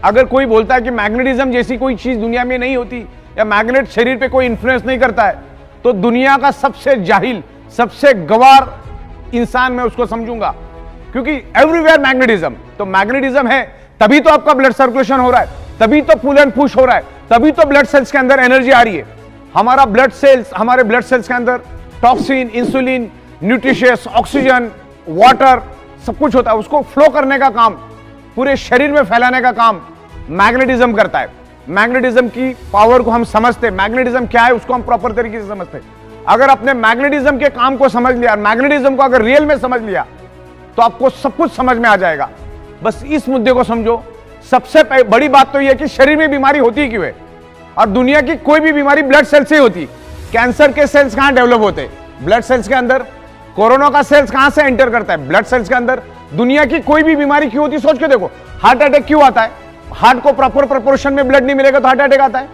अगर कोई बोलता है कि मैग्नेटिज्म जैसी कोई चीज दुनिया में नहीं होती या मैग्नेट शरीर पे कोई इन्फ्लुएंस नहीं करता है, तो दुनिया का सबसे जाहिल, सबसे गवार इंसान मैं उसको समझूंगा। क्योंकि एवरीवेयर मैग्नेटिज्म, तो मैग्नेटिज्म है तभी तो आपका ब्लड सर्कुलेशन हो रहा है, तभी तो पुल एंड पुश हो रहा है, तभी तो ब्लड सेल्स के अंदर एनर्जी आ रही है। हमारे ब्लड सेल्स के अंदर toxin, insulin, nutritious, oxygen, water सब कुछ होता है। उसको फ्लो करने का काम, पूरे शरीर में फैलाने का काम मैग्नेटिज्म करता है। मैग्नेटिज्म की पावर को हम समझते, मैग्नेटिज्म क्या है उसको हम प्रॉपर तरीके से समझते। अगर आपने मैग्नेटिज्म के काम को समझ लिया, मैग्नेटिज्म को अगर रियल में समझ लिया तो आपको सब कुछ समझ में आ जाएगा। बस इस मुद्दे को समझो। सबसे बड़ी बात तो यह है कि शरीर में बीमारी होती क्यों है। और दुनिया की कोई भी बीमारी ब्लड सेल से ही होती। कैंसर के सेल्स कहां डेवलप होते? ब्लड सेल्स के अंदर। कोरोना का सेल्स कहां से एंटर करता है? ब्लड सेल्स के अंदर। दुनिया की कोई भी बीमारी क्यों होती, सोच के देखो। हार्ट अटैक क्यों आता है? हार्ट को प्रॉपर प्रोपोर्शन में ब्लड नहीं मिलेगा तो हार्ट अटैक आता है।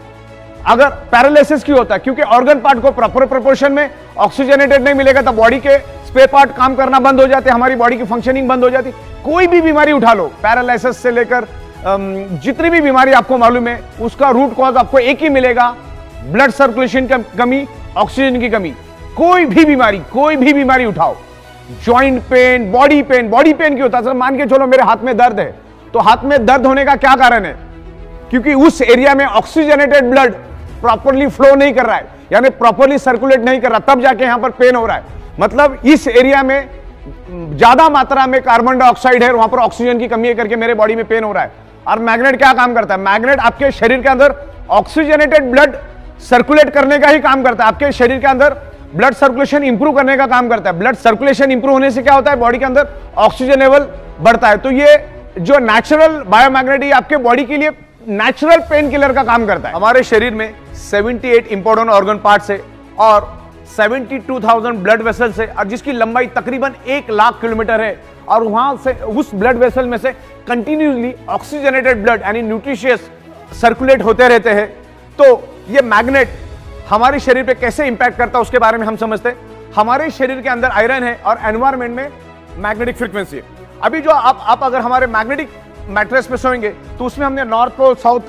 अगर पैरालिसिस क्यों होता है? क्योंकि ऑर्गन पार्ट को प्रॉपर प्रोपोर्शन में ऑक्सीजनेटेड नहीं मिलेगा तो बॉडी के स्पेयर पार्ट काम करना बंद हो जाते हैं, हमारी बॉडी की फंक्शनिंग बंद हो जाती। कोई भी बीमारी उठा लो, पैरालिसिस से लेकर जितनी भी बीमारी आपको मालूम है, उसका रूट कॉज आपको एक ही मिलेगा, ब्लड सर्कुलेशन की कमी, ऑक्सीजन की कमी। कोई भी बीमारी उठाओ, जॉइंट पेन, बॉडी पेन क्यों होता है? मान के चलो मेरे हाथ में दर्द है, तो हाथ में दर्द होने का क्या कारण है? क्योंकि उस एरिया में ऑक्सीजनेटेड ब्लड प्रॉपरली फ्लो नहीं कर रहा है, यानी प्रॉपरली सर्कुलेट नहीं कर रहा, तब जाके यहां पर पेन हो रहा है। मतलब इस एरिया में ज्यादा मात्रा में कार्बन डाइऑक्साइड है, वहां पर ऑक्सीजन की कमी है करके मेरे बॉडी में पेन हो रहा है। और मैग्नेट क्या काम करता है? मैग्नेट आपके शरीर के अंदर ऑक्सीजनेटेड ब्लड सर्कुलेट करने का ही काम करता है। आपके शरीर के अंदर ब्लड सर्कुलेशन इंप्रूव करने का काम करता है। ब्लड सर्कुलेशन इंप्रूव होने से क्या होता है? बॉडी के अंदर ऑक्सीजन लेवल बढ़ता है। तो ये जो नेचुरल बायोमैग्नेट आपके बॉडी के लिए नेचुरल पेन किलर का काम करता है। हमारे शरीर में 78 इंपॉर्टेंट ऑर्गन पार्ट्स है और 72,000 ब्लड वेसल्स है, और जिसकी लंबाई तकरीबन 1 लाख किलोमीटर है। और वहां से उस ब्लड वेसल में से कंटिन्यूसली ऑक्सीजनेटेड ब्लड यानी न्यूट्रिशियस सर्कुलेट होते रहते हैं। तो ये मैग्नेट हमारे शरीर पे कैसे इंपैक्ट करता है उसके बारे में हम समझते हैं। हमारे शरीर के अंदर आयरन है और एनवायरमेंट में मैग्नेटिक फ्रीक्वेंसी है। अभी जो आप अगर हमारे मैग्नेटिक मैट्रेस पे सोएंगे तो उसमें हमने north pole south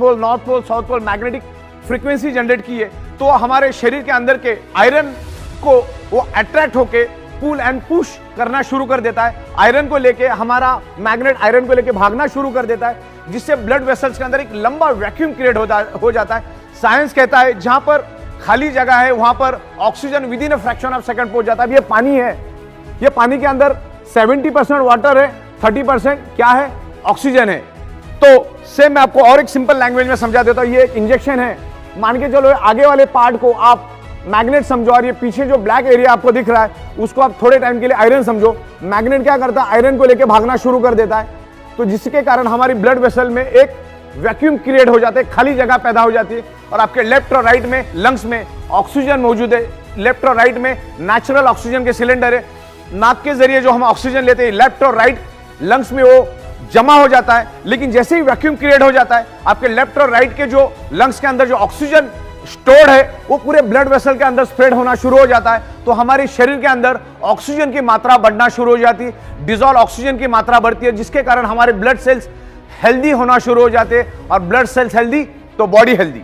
pole magnetic frequency generate की है। तो हमारे शरीर के अंदर के आयरन को वो अट्रैक्ट होके पुल एंड पुश करना शुरू कर देता है। आयरन को लेके हमारा मैग्नेट आयरन को लेके भागना शुरू कर देता है, जिससे ब्लड वेसल्स के अंदर एक लंबा वैक्यूम क्रिएट हो जाता है। साइंस कहता है जहां पर खाली जगह है वहां पर oxygen with in a fraction of second पहुंच जाता है। अब ये पानी है, ये पानी के अंदर 70% वाटर है, 30% क्या है? ऑक्सीजन है। तो सेम मैं आपको और एक सिंपल लैंग्वेज में समझा देता हूं। ये एक इंजेक्शन है, मान के चलो आगे वाले पार्ट को आप मैग्नेट समझो और ये पीछे जो ब्लैक एरिया आपको दिख रहा है उसको आप थोड़े टाइम के लिए आयरन समझो। मैग्नेट क्या करता है? आयरन को लेके भागना शुरू कर देता है, तो जिसके कारण हमारी ब्लड वेसल में एक वैक्यूम क्रिएट हो जाते हैं, खाली जगह पैदा हो जाती है। और आपके लेफ्ट और राइट में लंग्स में ऑक्सीजन मौजूद है, लेफ्ट और राइट में नेचुरल ऑक्सीजन के सिलेंडर है। नाक के जरिए जो हम ऑक्सीजन लेते हैं लेफ्ट और राइट लंग्स में वो जमा हो जाता है, लेकिन जैसे ही वैक्यूम क्रिएट हो जाता है आपके लेफ्ट और राइट के जो लंग्स के अंदर जो ऑक्सीजन स्टोर्ड है वो पूरे ब्लड वेसल के अंदर स्प्रेड होना शुरू हो जाता है। तो हमारे शरीर के अंदर ऑक्सीजन की मात्रा बढ़ना शुरू हो जाती है, डिसॉल्व ऑक्सीजन की मात्रा बढ़ती है, जिसके कारण हमारे ब्लड सेल्स हेल्दी होना शुरू हो जाते हैं। और ब्लड सेल्स हेल्दी तो बॉडी हेल्दी।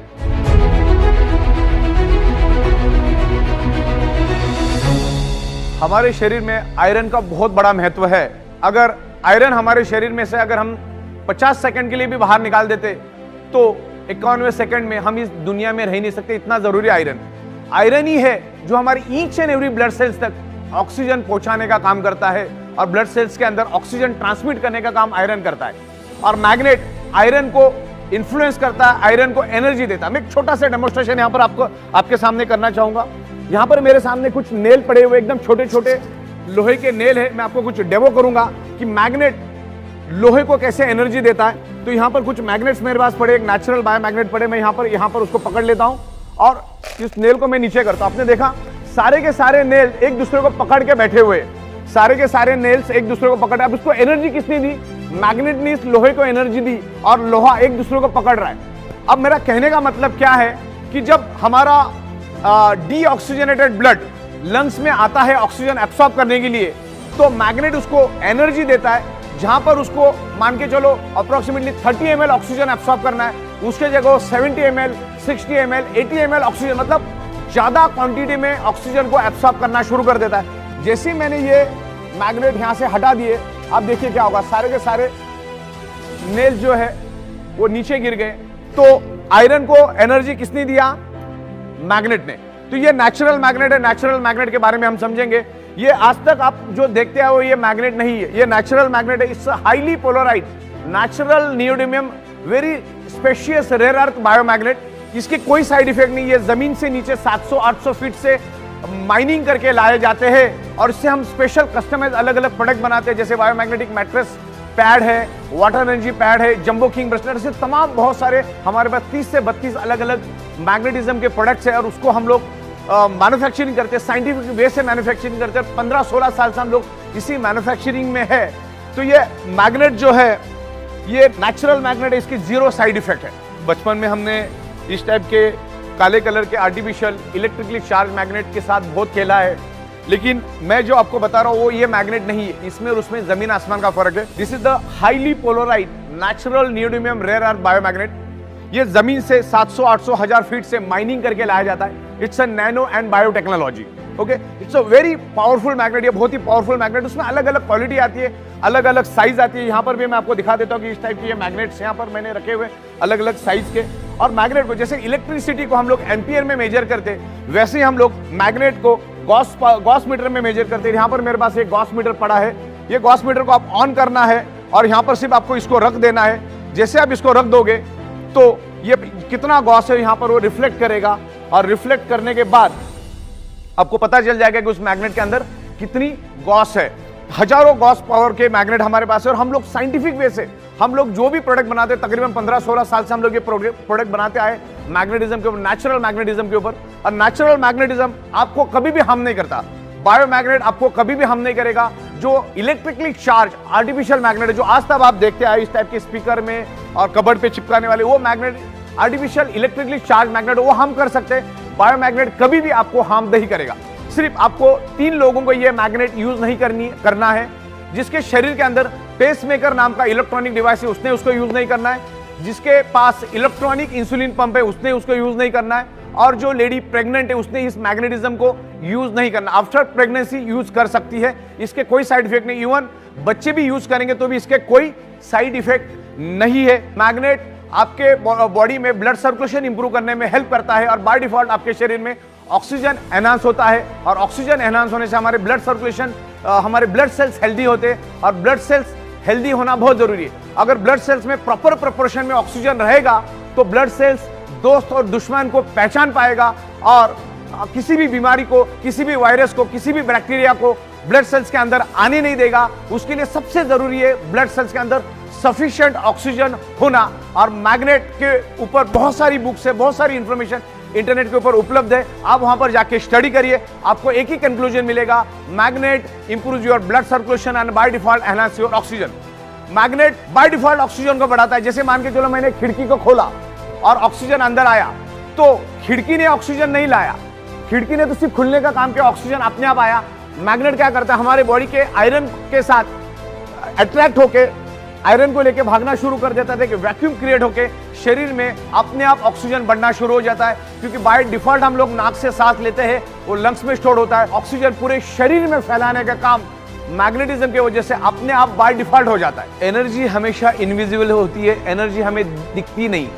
हमारे शरीर में आयरन का बहुत बड़ा महत्व है। अगर आयरन हमारे शरीर में से अगर हम 50 सेकंड के लिए भी बाहर निकाल देते तो 51वें सेकंड में हम इस दुनिया में रह नहीं सकते, इतना जरूरी आयरन। आयरन ही है जो हमारी each and every blood sales तक ऑक्सीजन पहुंचाने का काम करता है और ब्लड सेल्स के अंदर ऑक्सीजन ट्रांसमिट करने का काम आयरन करता है। और मैग्नेट आयरन को इन्फ्लुएंस करता है, आयरन को एनर्जी देता है। मैं एक छोटा सा डेमोस्ट्रेशन यहां पर आपके सामने करना चाहूंगा। यहां पर मेरे सामने कुछ नेल पड़े हुए, एकदम छोटे छोटे लोहे के नेल है। मैं आपको कुछ डेमो करूंगा कि मैग्नेट लोहे को कैसे एनर्जी देता है। तो यहां पर कुछ मैग्नेट्स मेरे पास पड़े, एक नेचुरल बायोमैग्नेट पड़े। मैं यहां पर उसको पकड़ लेता हूं और इस नेल को मैं नीचे करता हूं। आपने देखा सारे के सारे नेल एक दूसरे को पकड़ के बैठे हुए, सारे के सारे नेल्स एक दूसरे को पकड़। अब उसको एनर्जी किसने दी? मैग्नेट ने इस लोहे को एनर्जी दी और लोहा एक दूसरे को पकड़ रहा है। अब मेरा कहने का मतलब क्या है कि जब हमारा डीऑक्सीजनेटेड ब्लड लंग्स में आता है ऑक्सीजन एब्सॉर्ब करने के लिए, तो मैग्नेट उसको एनर्जी देता है। जहां पर उसको मान के चलो अप्रोक्सीमेटली 30 ml ऑक्सीजन एब्सॉर्ब करना है, उसके जगह 70 ml, 60 ml, 80 ml ऑक्सीजन, मतलब ज्यादा क्वांटिटी में ऑक्सीजन को एब्सॉर्ब करना शुरू कर देता है। जैसे ही मैंने ये मैग्नेट यहां से हटा दिए, अब देखिए क्या होगा, सारे के सारे नेल जो है वो नीचे गिर गए। तो आयरन को एनर्जी किसने दिया? मैग्नेट ने। तो ये नेचुरल मैग्नेट है। नेचुरल मैग्नेट के बारे में हम समझेंगे। ये आज तक आप जो देखते हैं वो ये मैग्नेट नहीं है, ये नेचुरल मैग्नेट है। It's highly polarised natural neodymium, very spacious rare earth biomagnet. इसके कोई साइड इफेक्ट नहीं है। जमीन से नीचे 700-800 फीट से माइनिंग करके लाए जाते हैं और इससे हम स्पेशल कस्टमाइज अलग अलग प्रोडक्ट बनाते हैं, जैसे बायोमैग्नेटिक मैट्रेस पैड है, वाटर एनर्जी पैड है, जंबो किंग ब्रेसलेट से तमाम बहुत सारे हमारे पास 30 से 32 अलग अलग मैग्नेटिज्म के प्रोडक्ट्स है और उसको हम लोग मैन्युफैक्चरिंग करते हैं, साइंटिफिक वे से मैन्युफैक्चरिंग करते हैं। 15-16 साल से हम लोग इसी मैन्युफैक्चरिंग में है। तो ये मैग्नेट जो है ये नेचुरल मैग्नेट है, इसकी जीरो साइड इफेक्ट है। बचपन में हमने इस टाइप के काले कलर के आर्टिफिशियल इलेक्ट्रिकली चार्ज मैग्नेट के साथ बहुत खेला है, लेकिन मैं जो आपको बता रहा हूं वो ये मैग्नेट नहीं है। इसमें और उसमें जमीन आसमान का फर्क है। This is the highly polarised natural neodymium rare earth biomagnet. ये जमीन से 700, 800, 1000 फीट से माइनिंग करके लाया जाता है। It's a nano and biotechnology. Okay, it's a very powerful magnet. ये बहुत ही पावरफुल मैग्नेट। उसमें अलग अलग क्वालिटी आती है, अलग अलग साइज आती है। यहाँ पर भी मैं आपको दिखा देता हूँ कि इस टाइप के ये मैग्नेट्स यहाँ पर मैंने रखे हुए अलग अलग साइज के। और मैग्नेट को जैसे इलेक्ट्रिसिटी को हम लोग एम्पियर में मेजर करते, वैसे ही हम लोग मैग्नेट को गॉस मीटर में मेजर करते हैं। यहाँ पर मेरे पास एक गॉस मीटर पड़ा है। ये गॉस मीटर को आप ऑन करना है और यहाँ पर सिर्फ आपको इसको रख देना है। जैसे आप इसको रख दोगे तो ये कितना गॉस है यहाँ पर वो रिफ्लेक्ट करेगा, और रिफ्लेक्ट करने के बाद आपको पता चल जाएगा कि उस मैग्नेट के अंदर कितनी गॉस है। हजारों गॉस पावर के मैग्नेट हमारे पास है और हम लोग साइंटिफिक वे से हम लोग जो भी प्रोडक्ट बनाते हैं, तकरीबन 15-16 साल से हम लोग ये प्रोडक्ट बनाते आए मैग्नेटिज्म के ऊपर, नेचुरल मैग्नेटिज्म के ऊपर। और नेचुरल मैग्नेटिज्म आपको कभी भी हार्म नहीं करता। बायोमैग्नेट आपको कभी भी हार्म नहीं करेगा। जो इलेक्ट्रिकली चार्ज आर्टिफिशियल मैग्नेट है जो आज तक आप देखते आए इस टाइप के स्पीकर में और कबर्ड पे चिपकाने वाले, वो magnet artificial electrically charge magnet वो हम कर सकते हैं। बायोमैग्नेट कभी भी आपको हार्म नहीं करेगा। सिर्फ आपको 3 लोगों को ये मैग्नेट यूज नहीं करना है। जिसके शरीर के अंदर पेसमेकर नाम का इलेक्ट्रॉनिक डिवाइस है उसने उसको यूज नहीं करना है। जिसके पास इलेक्ट्रॉनिक इंसुलिन पंप है उसने उसको यूज नहीं करना है। और जो लेडी प्रेग्नेंट है उसने इस मैग्नेटिज्म को यूज नहीं करना। आफ्टर प्रेगनेंसी यूज कर सकती है, इसके कोई साइड इफेक्ट नहीं। इवन बच्चे भी यूज करेंगे तो भी इसके कोई साइड इफेक्ट नहीं है। मैग्नेट आपके बॉडी में ब्लड सर्कुलेशन इंप्रूव करने में हेल्प करता है और बाय डिफॉल्ट आपके शरीर में ऑक्सीजन एनहांस होता है। और ऑक्सीजन एनहांस होने से हमारे ब्लड सर्कुलेशन, हमारे ब्लड सेल्स हेल्दी होते हैं। और ब्लड सेल्स हेल्दी होना बहुत जरूरी है। अगर ब्लड सेल्स में प्रॉपर प्रोपोर्शन में ऑक्सीजन रहेगा तो ब्लड सेल्स दोस्त और दुश्मन को पहचान पाएगा और किसी भी बीमारी को, किसी भी वायरस को, किसी भी बैक्टीरिया को ब्लड सेल्स के अंदर आने नहीं देगा। उसके लिए सबसे जरूरी है ब्लड सेल्स के अंदर सफिशिएंट ऑक्सीजन होना। और मैग्नेट के ऊपर बहुत सारी बुक्स है, बहुत सारी इंफॉर्मेशन इंटरनेट के ऊपर उपलब्ध है। आप वहां पर जाके स्टडी करिए, आपको एक ही कंक्लूजन मिलेगा, magnet improves your blood circulation and by default enhance your oxygen. Magnet by default oxygen को बढ़ाता है। जैसे मान के चलो मैंने खिड़की को खोला और ऑक्सीजन अंदर आया, तो खिड़की ने ऑक्सीजन नहीं लाया, खिड़की ने तो सिर्फ खुलने का काम किया, ऑक्सीजन अपने आप आया। मैग्नेट क्या करता है, हमारे बॉडी के आयरन के साथ अट्रैक्ट होके आयरन को लेके भागना शुरू कर देता है कि वैक्यूम क्रिएट होके शरीर में अपने आप ऑक्सीजन बढ़ना शुरू हो जाता है। क्योंकि बाय डिफॉल्ट हम लोग नाक से सांस लेते हैं, वो लंग्स में स्टोर होता है। ऑक्सीजन पूरे शरीर में फैलाने का काम मैग्नेटिज्म की वजह से अपने आप बाय डिफॉल्ट हो जाता है। एनर्जी हमेशा इनविजिबल होती है, एनर्जी हमें दिखती नहीं।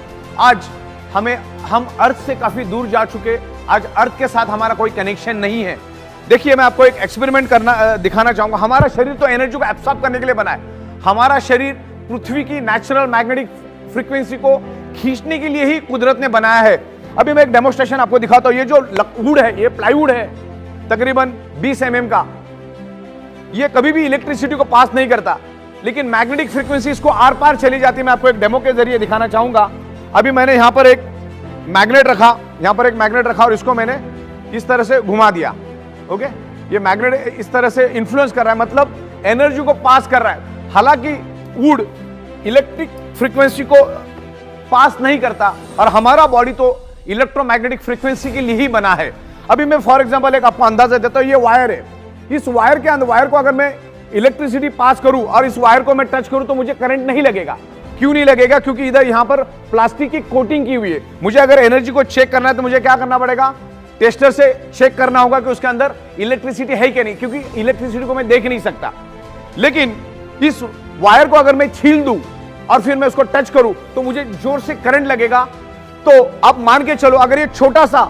आज हम अर्थ से काफी दूर जा चुके, आज अर्थ के साथ हमारा कोई कनेक्शन नहीं है। देखिए मैं आपको एक एक्सपेरिमेंट दिखाना चाहूंगा। हमारा शरीर तो एनर्जी को एब्सॉर्ब करने के लिए बना है। हमारा शरीर पृथ्वी की नेचुरल मैग्नेटिक फ्रीक्वेंसी को खींचने के लिए ही कुदरत ने बनाया है। अभी मैं एक डेमोस्ट्रेशन आपको दिखाता हूं। ये जो वुड है, ये प्लाईवुड है, तकरीबन 20 mm का। ये कभी भी इलेक्ट्रिसिटी को पास नहीं करता, लेकिन मैग्नेटिक फ्रीक्वेंसी इसको आर पार चली जाती है। मैं आपको एक डेमो के जरिए दिखाना चाहूंगा। अभी मैंने यहां पर एक मैग्नेट रखा, यहां पर एक मैग्नेट रखा और इसको मैंने इस तरह से घुमा दिया। ओके, ये मैग्नेट इस तरह से इंफ्लुएंस कर रहा है, मतलब एनर्जी को पास कर रहा है। हालांकि वुड इलेक्ट्रिक फ्रीक्वेंसी को पास नहीं करता और हमारा बॉडी तो इलेक्ट्रोमैग्नेटिक फ्रीक्वेंसी के लिए ही बना है। अभी मैं फॉर एग्जांपल एक आपको अंदाजा देता हूं। ये वायर है, इस वायर के अंदर, वायर को अगर मैं इलेक्ट्रिसिटी पास करूं और इस वायर को मैं टच करूं तो मुझे करंट नहीं लगेगा। क्यों नहीं लगेगा? क्योंकि इधर यहां पर प्लास्टिक की कोटिंग की हुई है। मुझे अगर एनर्जी को चेक करना है तो मुझे क्या करना पड़ेगा? टेस्टर से चेक करना होगा कि उसके अंदर इलेक्ट्रिसिटी है कि नहीं, क्योंकि इलेक्ट्रिसिटी को मैं देख नहीं सकता। लेकिन इस वायर को अगर मैं छील दूं और फिर मैं उसको टच करूं तो मुझे जोर से करंट लगेगा। तो अब मान के चलो, अगर ये छोटा सा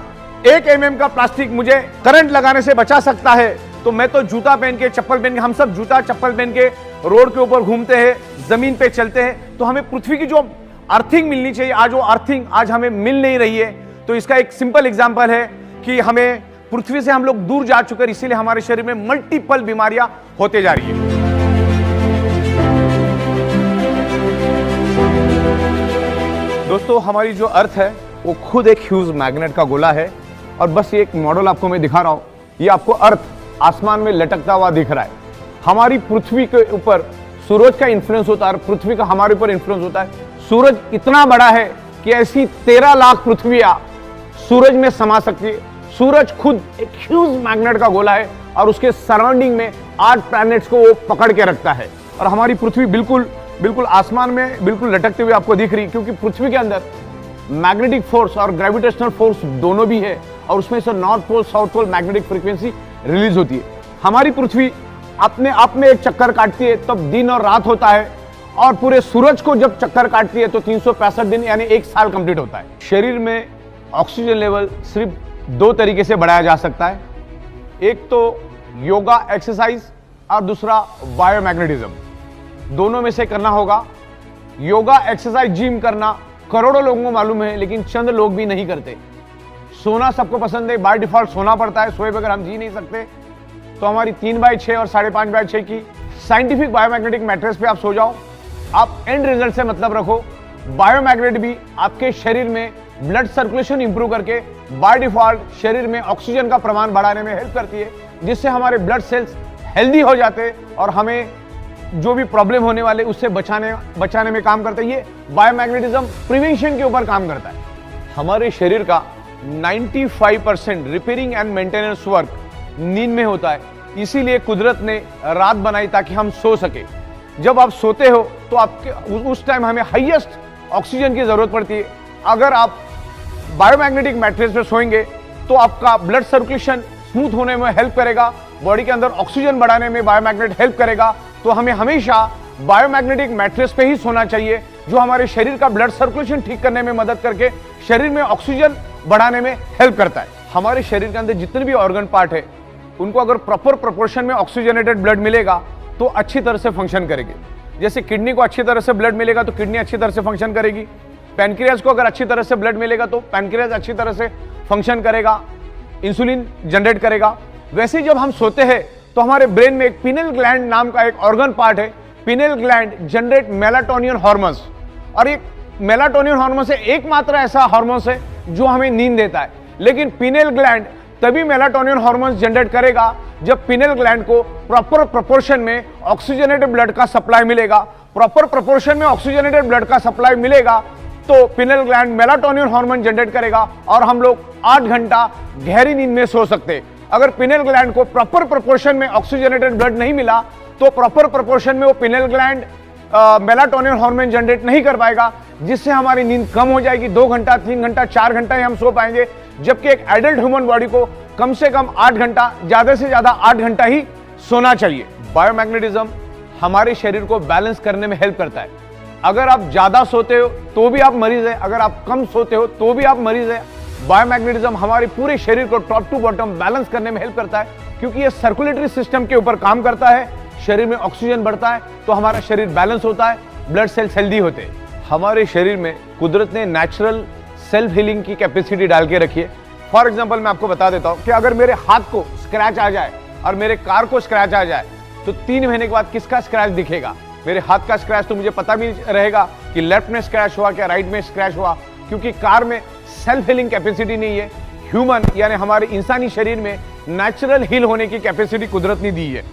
1 mm का प्लास्टिक मुझे करंट लगाने से बचा सकता है, तो मैं तो जूता पहन के, चप्पल पहन के, हम सब जूता चप्पल पहन के रोड के ऊपर घूमते हैं, जमीन पे चलते हैं, तो हमें पृथ्वी की जो अर्थिंग मिलनी चाहिए, आज वो अर्थिंग आज हमें मिल नहीं रही है। तो इसका एक सिंपल एग्जांपल है कि हमें पृथ्वी से हम लोग दूर जा चुके हैं, इसीलिए हमारे शरीर में मल्टीपल बीमारियां होते जा रही है। दोस्तों, हमारी जो अर्थ है वो खुद एक ह्यूज मैग्नेट का गोला है। और बस ये एक मॉडल आपको मैं दिखा रहा हूं, ये आपको अर्थ आसमान में लटकता हुआ दिख रहा है। हमारी पृथ्वी के ऊपर सूरज का इन्फ्लुएंस होता है और पृथ्वी का हमारे ऊपर इन्फ्लुएंस होता है। सूरज इतना बड़ा है कि ऐसी 13 लाख पृथ्वियां सूरज में समा सकती है। सूरज खुद एक ह्यूज मैग्नेट का गोला है और उसके सराउंडिंग में 8 प्लैनेट्स को वो पकड़ के रखता है। और हमारी पृथ्वी बिल्कुल आसमान में बिल्कुल लटकते हुए आपको दिख रही है, क्योंकि पृथ्वी के अंदर मैग्नेटिक फोर्स और ग्रेविटेशनल फोर्स दोनों भी है और उसमें से north pole south pole magnetic frequency release होती है। हमारी पृथ्वी अपने आप में एक चक्कर काटती है तब दिन और रात होता है, और पूरे सूरज को जब चक्कर काटती है तो 365 दिन यानी 1 साल कंप्लीट होता है। शरीर में ऑक्सीजन लेवल सिर्फ 2 तरीके से बढ़ाया जा सकता है, एक तो योगा एक्सरसाइज और दूसरा बायोमैग्नेटिज्म। दोनों में से करना होगा। योगा एक्सरसाइज जिम करना करोड़ों लोगों को मालूम है, लेकिन चंद लोग भी नहीं करते। सोना सबको पसंद है, बाय डिफॉल्ट सोना पड़ता है, सोए बगैर हम जी नहीं सकते। तो हमारी 3/6 और 5.5/6 की साइंटिफिक बायोमैग्नेटिक मैट्रेस पे आप सो जाओ। आप एंड रिजल्ट से मतलब रखो। बायोमैग्नेट भी आपके शरीर में ब्लड सर्कुलेशन इंप्रूव करके बाय डिफॉल्ट शरीर में ऑक्सीजन का प्रमाण बढ़ाने में हेल्प करती है, जिससे हमारे ब्लड सेल्स हेल्दी हो जाते हैं और हमें जो भी प्रॉब्लम होने वाले उससे बचाने में काम करता है। ये बायोमैग्नेटिज्म प्रिवेंशन के ऊपर काम करता है। हमारे शरीर का 95% रिपेयरिंग एंड मेंटेनेंस वर्क नींद में होता है, इसीलिए कुदरत ने रात बनाई ताकि हम सो सके। जब आप सोते हो तो आपके उस टाइम हमें हाईएस्ट ऑक्सीजन की जरूरत पड़ती है। अगर आप बायोमैग्नेटिक मैट्रेस पे सोएंगे तो आपका ब्लड सर्कुलेशन स्मूथ होने में हेल्प करेगा, बॉडी के अंदर ऑक्सीजन बढ़ाने में बायोमैग्नेट हेल्प करेगा। तो हमें हमेशा बायोमैग्नेटिक मैट्रेस पे ही सोना चाहिए, जो हमारे शरीर का ब्लड सर्कुलेशन ठीक करने में मदद करके शरीर में ऑक्सीजन बढ़ाने में हेल्प करता है। हमारे शरीर के अंदर जितने भी ऑर्गन पार्ट है उनको अगर प्रॉपर प्रोपोर्शन में ऑक्सीजनेटेड ब्लड मिलेगा तो अच्छी तरह से फंक्शन करेंगे। जैसे किडनी को अच्छी तरह से ब्लड मिलेगा तो किडनी अच्छी तरह से फंक्शन करेगी। पैनक्रियाज को अगर अच्छी तरह से ब्लड मिलेगा तो पैनक्रियाज अच्छी तरह से फंक्शन करेगा, इंसुलिन जनरेट करेगा। वैसे जब हम सोते हैं तो हमारे ब्रेन में एक पिनेल ग्लैंड नाम का एक ऑर्गन पार्ट है। Penal gland generate melatonin hormones, और एक मेलाटोनिन हार्मोन्स एकमात्र ऐसा हार्मोन्स है जो हमें नींद देता है। लेकिन पिनेल ग्लैंड तभी मेलाटोनिन हार्मोन्स जनरेट करेगा जब पिनेल ग्लैंड को प्रॉपर प्रोपोर्शन में ऑक्सीजनेटेड ब्लड का सप्लाई मिलेगा। प्रॉपर प्रोपोर्शन में ऑक्सीजनेटेड ब्लड का सप्लाई मिलेगा तो penal gland melatonin hormone generate करेगा और हम लोग 8 घंटा गहरी नींद में सो सकते हैं। अगर पिनेल ग्लैंड को प्रॉपर प्रोपोर्शन में ऑक्सीजनेटेड ब्लड नहीं मिला तो प्रॉपर प्रोपोर्शन में वो penal gland melatonin hormone generate नहीं कर पाएगा, जिससे हमारी नींद कम हो जाएगी। 2 घंटा 3 घंटा 4 घंटा ही हम सो पाएंगे, जबकि एक एडल्ट ह्यूमन बॉडी को कम से कम 8 घंटा, ज्यादा से ज्यादा 8 घंटा ही सोना चाहिए। बायोमैग्नेटिज्म हमारे शरीर को बैलेंस करने में हेल्प करता है। अगर आप ज्यादा सोते हो तो भी आप मरीज है, अगर आप कम सोते हो तो भी आप मरीज है। बायोमैग्नेटिज्म हमारे पूरे शरीर को टॉप टू बॉटम बैलेंस करने में हेल्प करता है, क्योंकि ये सर्कुलेटरी सिस्टम के ऊपर काम करता है। शरीर में ऑक्सीजन बढ़ता है तो हमारा शरीर बैलेंस होता है, ब्लड सेल्स हेल्दी होते हैं। हमारे शरीर में कुदरत ने नेचुरल सेल्फ हीलिंग की कैपेसिटी डाल के रखी है। फॉर एग्जाम्पल मैं आपको बता देता हूं कि अगर मेरे हाथ को स्क्रैच आ जाए और मेरे कार को स्क्रैच आ जाए तो 3 महीने के बाद किसका स्क्रैच दिखेगा? मेरे हाथ का स्क्रैच तो मुझे पता भी रहेगा कि लेफ्ट में स्क्रैच हुआ क्या राइट में स्क्रैच हुआ, क्योंकि कार में सेल्फ हीलिंग कैपेसिटी नहीं है। ह्यूमन यानी हमारे इंसानी शरीर में नेचुरल हील होने की कैपेसिटी कुदरत ने दी है।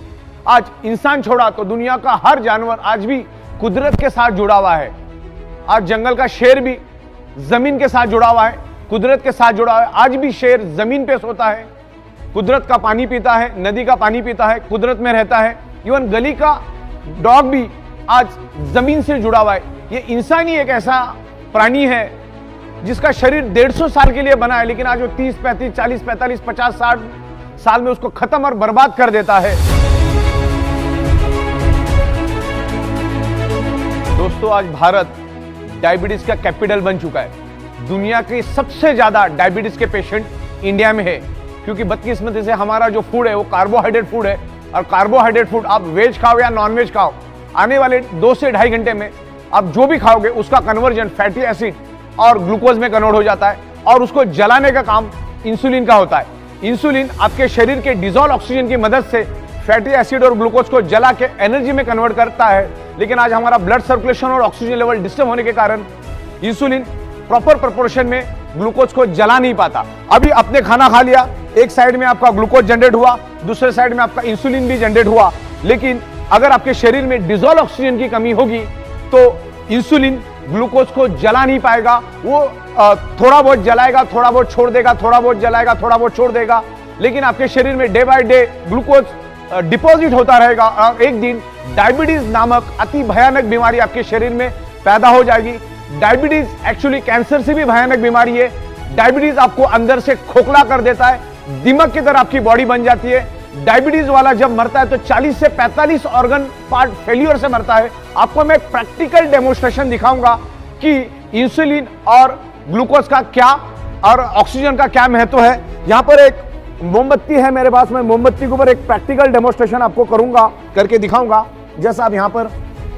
आज इंसान छोड़ा तो दुनिया का हर जानवर आज भी कुदरत के साथ जुड़ा हुआ है। आज जंगल का शेर भी जमीन के साथ जुड़ा हुआ है, कुदरत के साथ जुड़ा हुआ है। आज भी शेर जमीन पे सोता है, कुदरत का पानी पीता है, नदी का पानी पीता है, कुदरत में रहता है। इवन गली का डॉग भी आज जमीन से जुड़ा हुआ है। ये इंसान ही एक ऐसा प्राणी है जिसका शरीर 150 साल के लिए बना है, लेकिन आज वो 30, 35, 40, 45, 50, 60 साल में उसको खत्म और बर्बाद कर देता है। दोस्तों, आज भारत डायबिटीज का कैपिटल बन चुका है। दुनिया के सबसे ज्यादा डायबिटीज के पेशेंट इंडिया में है, क्योंकि बदकिस्मती से हमारा जो फूड है वो कार्बोहाइड्रेट फूड है, और कार्बोहाइड्रेट फूड आप वेज खाओ या नॉन वेज खाओ, आने वाले 2 से 2.5 घंटे में आप जो भी खाओगे उसका कन्वर्जन फैटी एसिड और ग्लूकोज में कन्वर्ट हो जाता है, और उसको जलाने का काम इंसुलिन का होता है। इंसुलिन आपके शरीर के डिजॉल्व ऑक्सीजन की मदद से फैटी एसिड और ग्लूकोज को जला के एनर्जी में कन्वर्ट करता है। लेकिन आज हमारा ब्लड सर्कुलेशन और ऑक्सीजन लेवल डिस्टर्ब होने के कारण इंसुलिन प्रॉपर प्रोपोर्शन में ग्लूकोज को जला नहीं पाता। अभी आपने खाना खा लिया, एक साइड में आपका ग्लूकोज जनरेट हुआ, दूसरे साइड में आपका इंसुलिन भी जनरेट हुआ, लेकिन अगर आपके शरीर में डिसॉल्व ऑक्सीजन की कमी होगी तो इंसुलिन ग्लूकोज को जला नहीं पाएगा। वो थोड़ा बहुत जलाएगा, थोड़ा बहुत छोड़ देगा, थोड़ा बहुत जलाएगा, थोड़ा बहुत छोड़ देगा, लेकिन आपके शरीर में day by day glucose deposit होता रहेगा और एक दिन डायबिटीज नामक अति भयानक बीमारी आपके शरीर में पैदा हो जाएगी। डायबिटीज एक्चुअली कैंसर से भी भयानक बीमारी है। डायबिटीज आपको अंदर से खोखला कर देता है, दिमाग की तरह आपकी बॉडी बन जाती है। डायबिटीज वाला जब मरता है तो 40 से 45 ऑर्गन पार्ट फेल्यूर से मरता है। आपको मैं प्रैक्टिकल डेमोन्स्ट्रेशन दिखाऊंगा कि इंसुलिन और ग्लूकोज का क्या और ऑक्सीजन का क्या महत्व है। यहां पर एक मोमबत्ती है मेरे पास, मैं मोमबत्ती के ऊपर एक प्रैक्टिकल डेमोन्स्ट्रेशन आपको करूंगा, करके दिखाऊंगा। जैसा आप यहां पर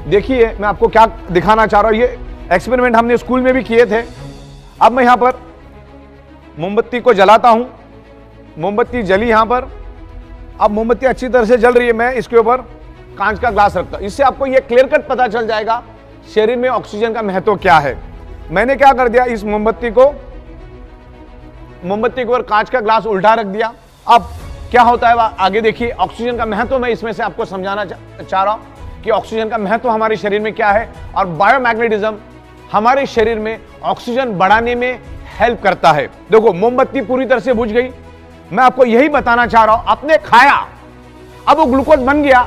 देखिए, मैं आपको क्या दिखाना चाह रहा हूं। ये एक्सपेरिमेंट हमने स्कूल में भी किए थे। अब मैं यहां पर मोमबत्ती को जलाता हूं, मोमबत्ती जली यहां पर। अब मोमबत्ती अच्छी तरह से जल रही है, मैं इसके ऊपर कांच का ग्लास रखता हूं। इससे आपको यह क्लियर कट पता चल जाएगा शरीर में ऑक्सीजन का महत्व क्या है। मैंने क्या कर दिया, इस मोमबत्ती के ऊपर कांच का ग्लास उल्टा रख दिया। अब क्या होता है आगे देखिए। ऑक्सीजन का महत्व मैं इसमें से आपको समझाना चाह रहा हूं कि ऑक्सीजन का महत्व हमारे शरीर में क्या है और बायोमैग्नेटिज्म हमारे शरीर में ऑक्सीजन बढ़ाने में हेल्प करता है। देखो, मोमबत्ती पूरी तरह से बुझ गई। मैं आपको यही बताना चाह रहा हूं, आपने खाया, अब वो ग्लूकोज बन गया,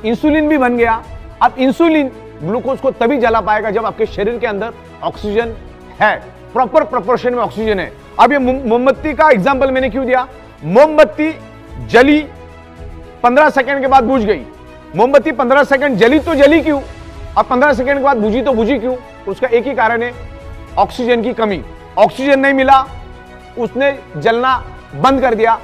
इंसुलिन भी बन गया। अब इंसुलिन ग्लूकोज को तभी जला पाएगा जब आपके शरीर के अंदर ऑक्सीजन है, प्रॉपर प्रोपोर्शन में ऑक्सीजन है। अब ये मोमबत्ती का एग्जांपल मैंने क्यों दिया, मोमबत्ती जली 15 सेकंड के बाद बुझ गई। मोमबत्ती 15 सेकंड जली तो जली क्यों, और 15 सेकंड के बाद बुझी तो बुझी क्यों? उसका एक ही कारण है, ऑक्सीजन की कमी। ऑक्सीजन नहीं मिला, उसने जलना बंद कर दिया।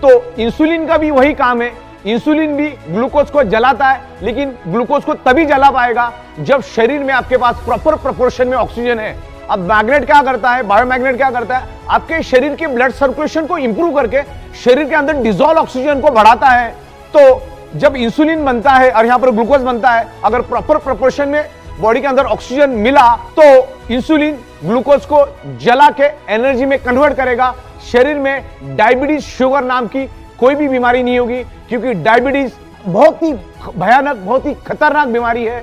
तो इंसुलिन का भी वही काम है, इंसुलिन भी ग्लूकोज को जलाता है, लेकिन ग्लूकोज को तभी जला पाएगा जब शरीर में आपके पास प्रॉपर प्रोपोर्शन में ऑक्सीजन है। अब मैग्नेट क्या करता है, बायोमैग्नेट क्या करता है, आपके शरीर के ब्लड सर्कुलेशन को इंप्रूव करके शरीर के अंदर डिसॉल्व ऑक्सीजन को बढ़ाता है। तो जब इंसुलिन बनता है और यहां पर ग्लूकोज बनता है, अगर प्रॉपर प्रोपोर्शन में बॉडी के अंदर ऑक्सीजन मिला तो इंसुलिन ग्लूकोज को जला के एनर्जी में कन्वर्ट करेगा। शरीर में डायबिटीज शुगर नाम की कोई भी बीमारी नहीं होगी, क्योंकि डायबिटीज बहुत ही भयानक, बहुत ही खतरनाक बीमारी है।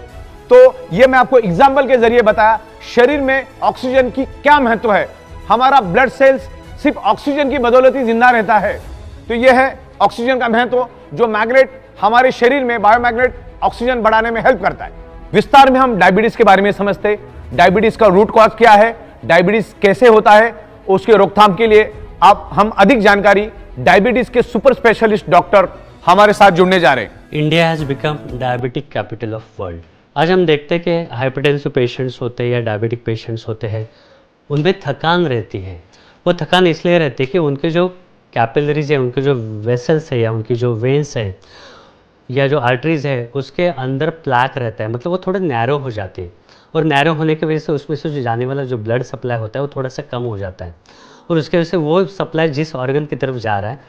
तो यह मैं आपको एग्जाम्पल के जरिए बताया शरीर में ऑक्सीजन की क्या महत्व है। हमारा ब्लड सेल्स सिर्फ ऑक्सीजन की बदौलत ही जिंदा रहता है। तो यह है ऑक्सीजन का महत्व, जो मैग्नेट हमारे शरीर में बायोमैग्नेट ऑक्सीजन बढ़ाने में हेल्प करता है। विस्तार में हम डायबिटीज के बारे में समझते, डायबिटीज का रूट कॉज क्या है, डायबिटीज कैसे होता है, उसके रोकथाम के लिए आप हम अधिक जानकारी डायबिटीज के सुपर स्पेशलिस्ट डॉक्टर हमारे साथ जुड़ने जा रहे हैं। India has become diabetic capital of world. आज हम देखते हैं कि हाइपरटेंसिव पेशेंट्स होते हैं या डायबिटिक पेशेंट्स होते हैं, उनमें थकान रहती है। वो थकान इसलिए रहती है कि उनके जो कैपिलरीज है, उनके जो वेसल्स है या उनकी जो वेन्स है या जो आर्टरीज है, उसके अंदर प्लैक रहता है, मतलब वो थोड़ा नैरो हो जाती है। और नैरो होने की वजह से उसमें से जो जाने वाला जो ब्लड सप्लाई होता है वो थोड़ा सा कम हो जाता है, और उसके वजह से वो सप्लाई जिस ऑर्गन की तरफ जा रहा है,